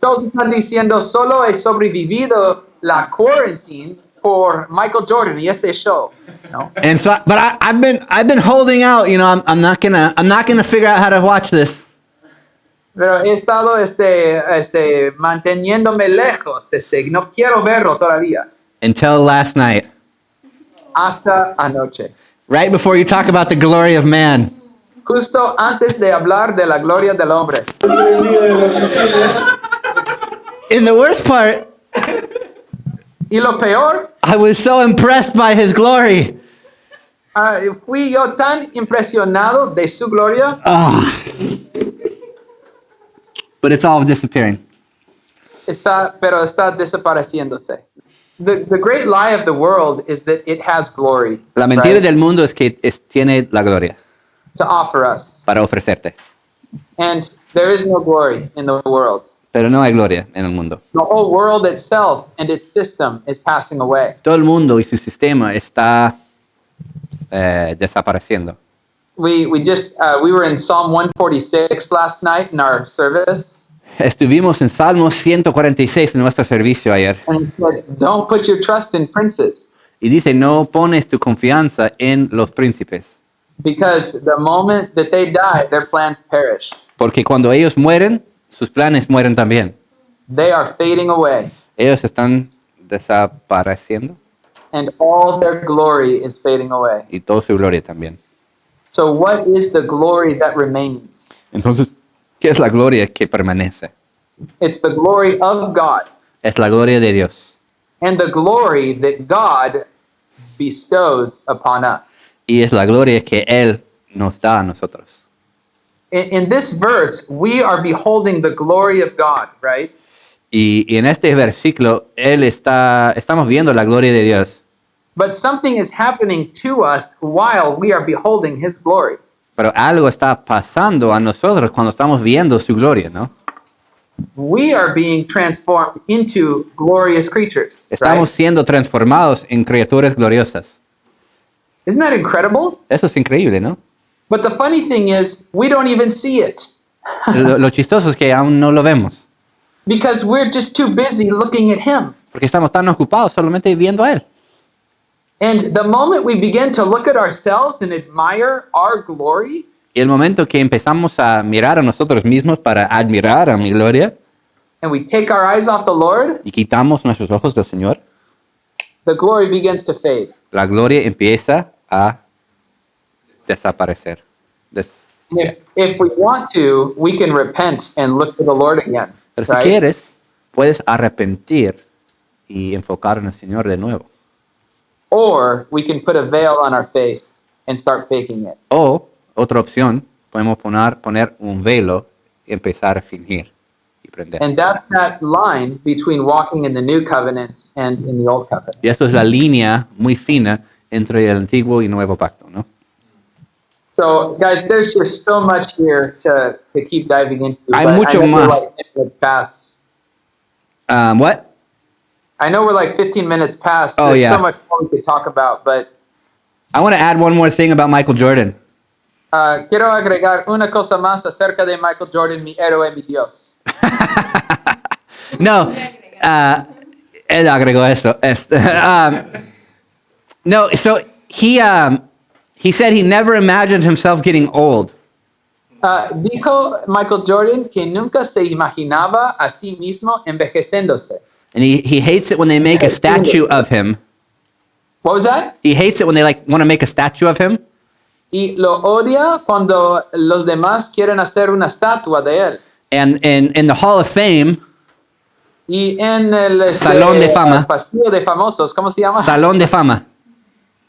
Todos están diciendo, solo he sobrevivido la quarantine por Michael Jordan y este show, ¿no? And so, but I've been holding out. You know, I'm not gonna figure out how to watch this. Pero he estado manteniéndome lejos, no quiero verlo todavía. Until last night, Hasta anoche. right before you talk about the glory of man. Justo antes de hablar de la gloria del hombre. In the worst part, Y lo peor, I was so impressed by his glory. fui yo tan impresionado de su gloria, But it's all disappearing. pero está desapareciéndose. The great lie of the world is that it has glory, La mentira right, del mundo es que tiene la gloria to offer us. para ofrecerte. And there is no glory in the world. Pero no hay gloria en el mundo. The whole world itself and its system is passing away. Todo el mundo y su sistema está desapareciendo. We were in Psalm 146 last night in our service. Estuvimos en Salmo 146 en nuestro servicio ayer. And it said, don't put your trust in princes, Y dice, no pones tu confianza en los príncipes. because the moment that they die, their plans perish. Porque cuando ellos mueren, sus planes mueren también. They are fading away, Ellos están desapareciendo and all their glory is fading away. y toda su gloria también. So what is the glory that remains? Entonces, ¿qué es la gloria que permanece? It's the glory of God, Es la gloria de Dios. and the glory that God bestows upon us. Y es la gloria que Él nos da a nosotros. In this verse, we are beholding the glory of God, right? Y en este versículo, estamos viendo la gloria de Dios. But something is happening to us while we are beholding His glory. Pero algo está pasando a nosotros cuando estamos viendo su gloria, ¿no? We are being transformed into glorious creatures, Estamos right? siendo transformados en criaturas gloriosas. Isn't that incredible? Eso es increíble, ¿no? But the funny thing is, we don't even see it. Lo chistoso es que aún no lo vemos. Because we're just too busy looking at him. Porque estamos tan ocupados solamente viendo a Él. And the moment we begin to look at ourselves and admire our glory, Y el momento que empezamos a mirar a nosotros mismos para admirar a mi gloria and we take our eyes off the Lord, y quitamos nuestros ojos del Señor, the glory begins to fade. la gloria empieza a desaparecer. If we want to, we can repent and look to the Lord again. Pero si Right? quieres, puedes arrepentir y enfocar en el Señor de nuevo. Or we can put a veil on our face and start faking it. O, otra opción, podemos poner un velo y empezar a fingir y prender. And that's that line between walking in the new covenant and in the old covenant. Y eso es la línea muy fina entre el antiguo y nuevo pacto, ¿no? So, guys, there's just so much here to keep diving into. Hay but mucho I know we're más. like 15 minutes past. What? I know we're like 15 minutes past. Oh, There's yeah. so much more we could talk about, but I want to add one more thing about Michael Jordan. quiero agregar una cosa más acerca de Michael Jordan, mi héroe, mi Dios. No, él agregó eso. No, so he said he never imagined himself getting old. Dijo Michael Jordan que nunca se imaginaba a sí mismo envejeciéndose. And he hates it when they make a statue of him. What was that? He hates it when they want to make a statue of him. Y lo odia cuando los demás quieren hacer una estatua de él. And in the Hall of Fame, Y en el Salón de Fama. pasillo de famosos, ¿cómo se llama? Salón de Fama.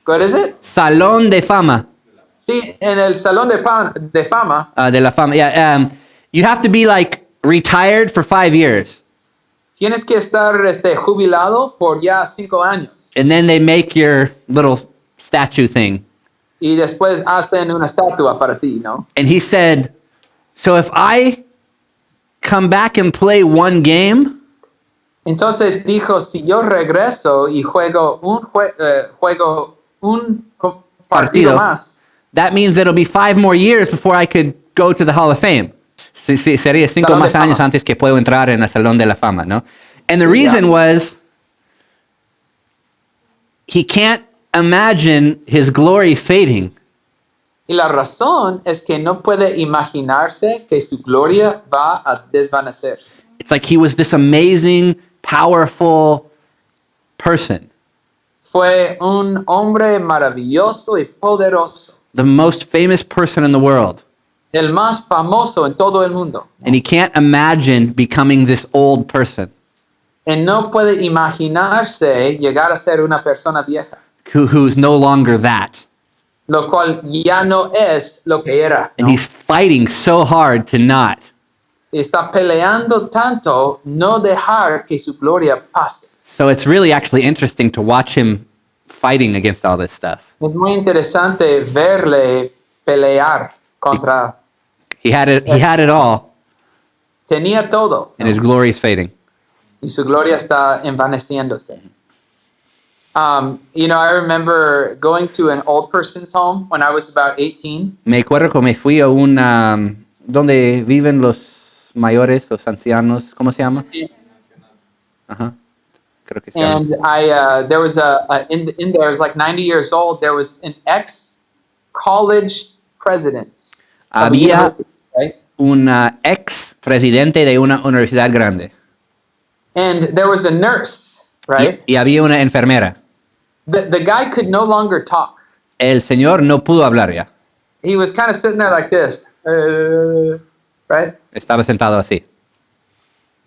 What is it? Salón de Fama. Sí, en el salón de fama. De la fama. Yeah, you have to be like retired for 5 years. Tienes que estar jubilado por ya 5 años. And then they make your little statue thing. Y después hacen una estatua para ti, ¿no? And he said, so if I come back and play one game, Entonces dijo, si yo regreso y juego un partido más, that means it'll be 5 more years before I could go to the Hall of Fame. Sí, sería 5 Salón de más años Fama. antes que puedo entrar en el Salón de la Fama, ¿no? And the reason was he can't imagine his glory fading. y la razón es que no puede imaginarse que su gloria va a desvanecerse. It's like he was this amazing, powerful person, Fue un hombre maravilloso y poderoso, the most famous person in the world. el más famoso en todo el mundo. And he can't imagine becoming this old person Y no puede imaginarse llegar a ser una persona vieja, who's no longer that. lo cual ya no es lo que era. And ¿no? he's fighting so hard to not. Está peleando tanto no dejar que su gloria pase. So it's really actually interesting to watch him fighting against all this stuff. Es muy interesante verle pelear contra... He had it all, Tenía todo, and his glory is fading. y su gloria está envaneciéndose. I remember going to an old person's home when I was about 18. Me acuerdo que me fui a una donde viven los mayores, los ancianos, ¿cómo se llama? Ajá. Creo que se llama. And there was in there, it was like 90 years old, there was an ex-college president. of a Había university, right? un ex presidente de una universidad grande. And there was a nurse, right? Y había una enfermera. The guy could no longer talk. El señor no pudo hablar ya. He was kind of sitting there like this, right? Estaba sentado así.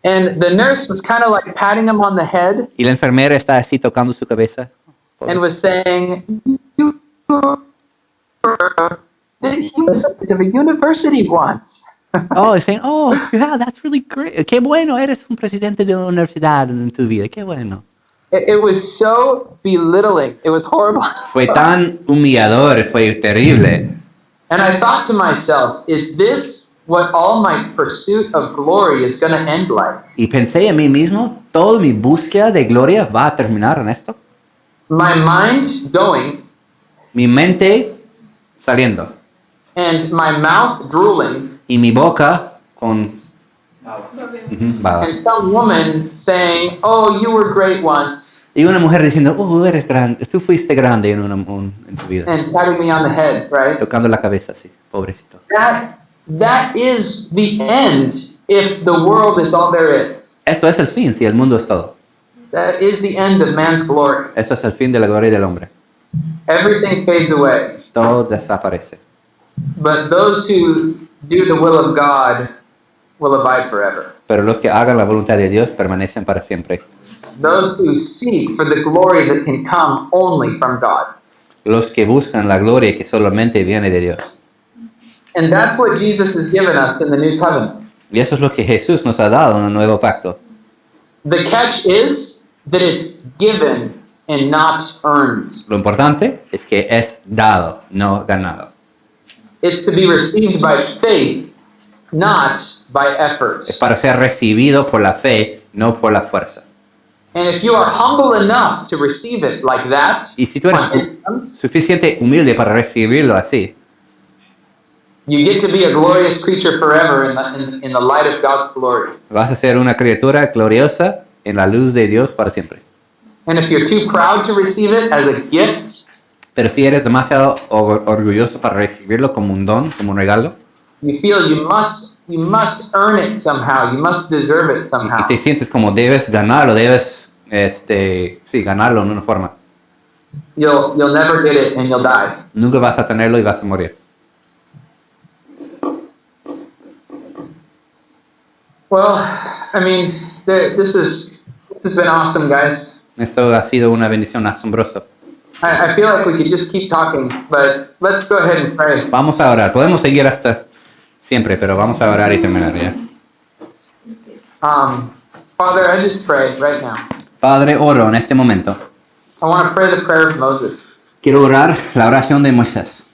And the nurse was kind of like patting him on the head Y la enfermera está así tocando su cabeza. and was saying, he was at the university once. Oh, saying, oh, yeah, that's really great. Qué bueno, eres un presidente de una universidad en tu vida. Qué bueno. It was so belittling. It was horrible. Fue tan humillador, fue terrible. And I thought to myself, is this what all my pursuit of glory is going to end like? Y pensé en mí mismo, toda mi búsqueda de gloria va a terminar en esto. My mind going Mi mente saliendo and my mouth drooling y mi boca con baba. And some woman saying, "Oh, you were great once," Y una mujer diciendo, eres grande, tú fuiste grande en tu vida. and patting me on the head, right? Tocando la cabeza, sí, pobrecito. That is the end if the world is all there is. Esto es el fin, si el mundo es todo. That is the end of man's glory. Esto es el fin de la gloria del hombre. Everything fades away. Todo desaparece. But those who do the will of God will abide forever. Pero los que hagan la voluntad de Dios permanecen para siempre. Those who seek for the glory that can come only from God. Los que buscan la gloria que solamente viene de Dios. And that's what Jesus has given us in the new covenant. Y eso es lo que Jesús nos ha dado en el Nuevo Pacto. The catch is that it's given and not earned. Lo importante es que es dado, no ganado. It's to be received by faith, not by effort. Es para ser recibido por la fe, no por la fuerza. And if you are humble enough to receive it like that, Y si tú eres suficiente humilde para recibirlo así, you get to be a glorious creature forever in the light of God's glory. vas a ser una criatura gloriosa en la luz de Dios para siempre. And if you're too proud to receive it as a gift, Pero si eres demasiado orgulloso para recibirlo como un don, como un regalo, you feel you must earn it somehow, you must deserve it y somehow, te sientes como debes ganarlo, ganarlo en una forma, you'll never get it and you'll die. nunca vas a tenerlo y vas a morir. Well, I mean, this has been awesome, guys. Esto ha sido una bendición asombrosa. I feel like we could just keep talking, but let's go ahead and pray. Vamos a orar. Podemos seguir hasta siempre, pero vamos a orar y terminar ya. Father, I just pray right now. Padre, oro en este momento. I want to pray the prayer of Moses. Quiero orar la oración de Moisés.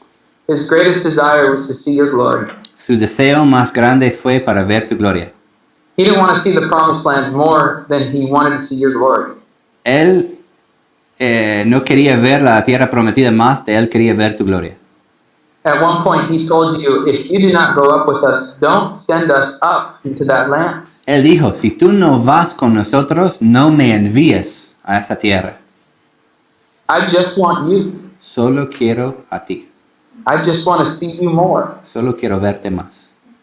His greatest desire was to see your glory. Su deseo más grande fue para ver tu gloria. He didn't want to see the promised land more than he wanted to see your glory. Él no quería ver la tierra prometida más, de él quería ver tu gloria. At one point, he told you, if you do not go up with us, don't send us up into that land. Él dijo, si tú no vas con nosotros, no me envíes a esa tierra. I just want you. Solo quiero a ti. I just want to see you more. Solo quiero verte más.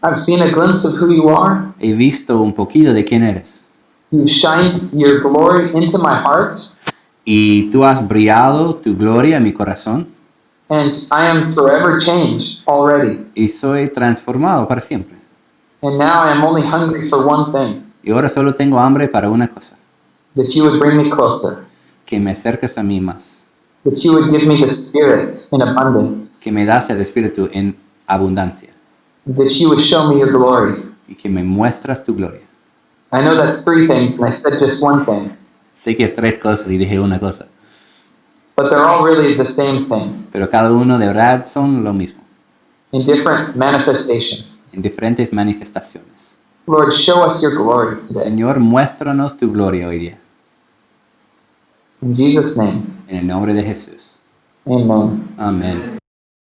I've seen a glimpse of who you are. He visto un poquito de quién eres. You shine your glory into my heart, Y tú has brillado tu gloria en mi corazón. and I am forever changed already. Y soy transformado para siempre. And now I am only hungry for one thing, Y ahora solo tengo hambre para una cosa. that you would bring me closer, Que me acerques a mí más. that you would give me the Spirit in abundance, Que me das el Espíritu en abundancia. that you would show me your glory. Y que me muestras tu gloria. I know that's three things, and I said just one thing, Sé que es tres cosas y dije una cosa. but they're all really the same thing, Pero cada uno de verdad son lo mismo. in different manifestations. En diferentes manifestaciones. Lord, show us your glory today. Señor, muéstranos tu gloria hoy día. In Jesus' name, En el nombre de Jesús. amen. Amén.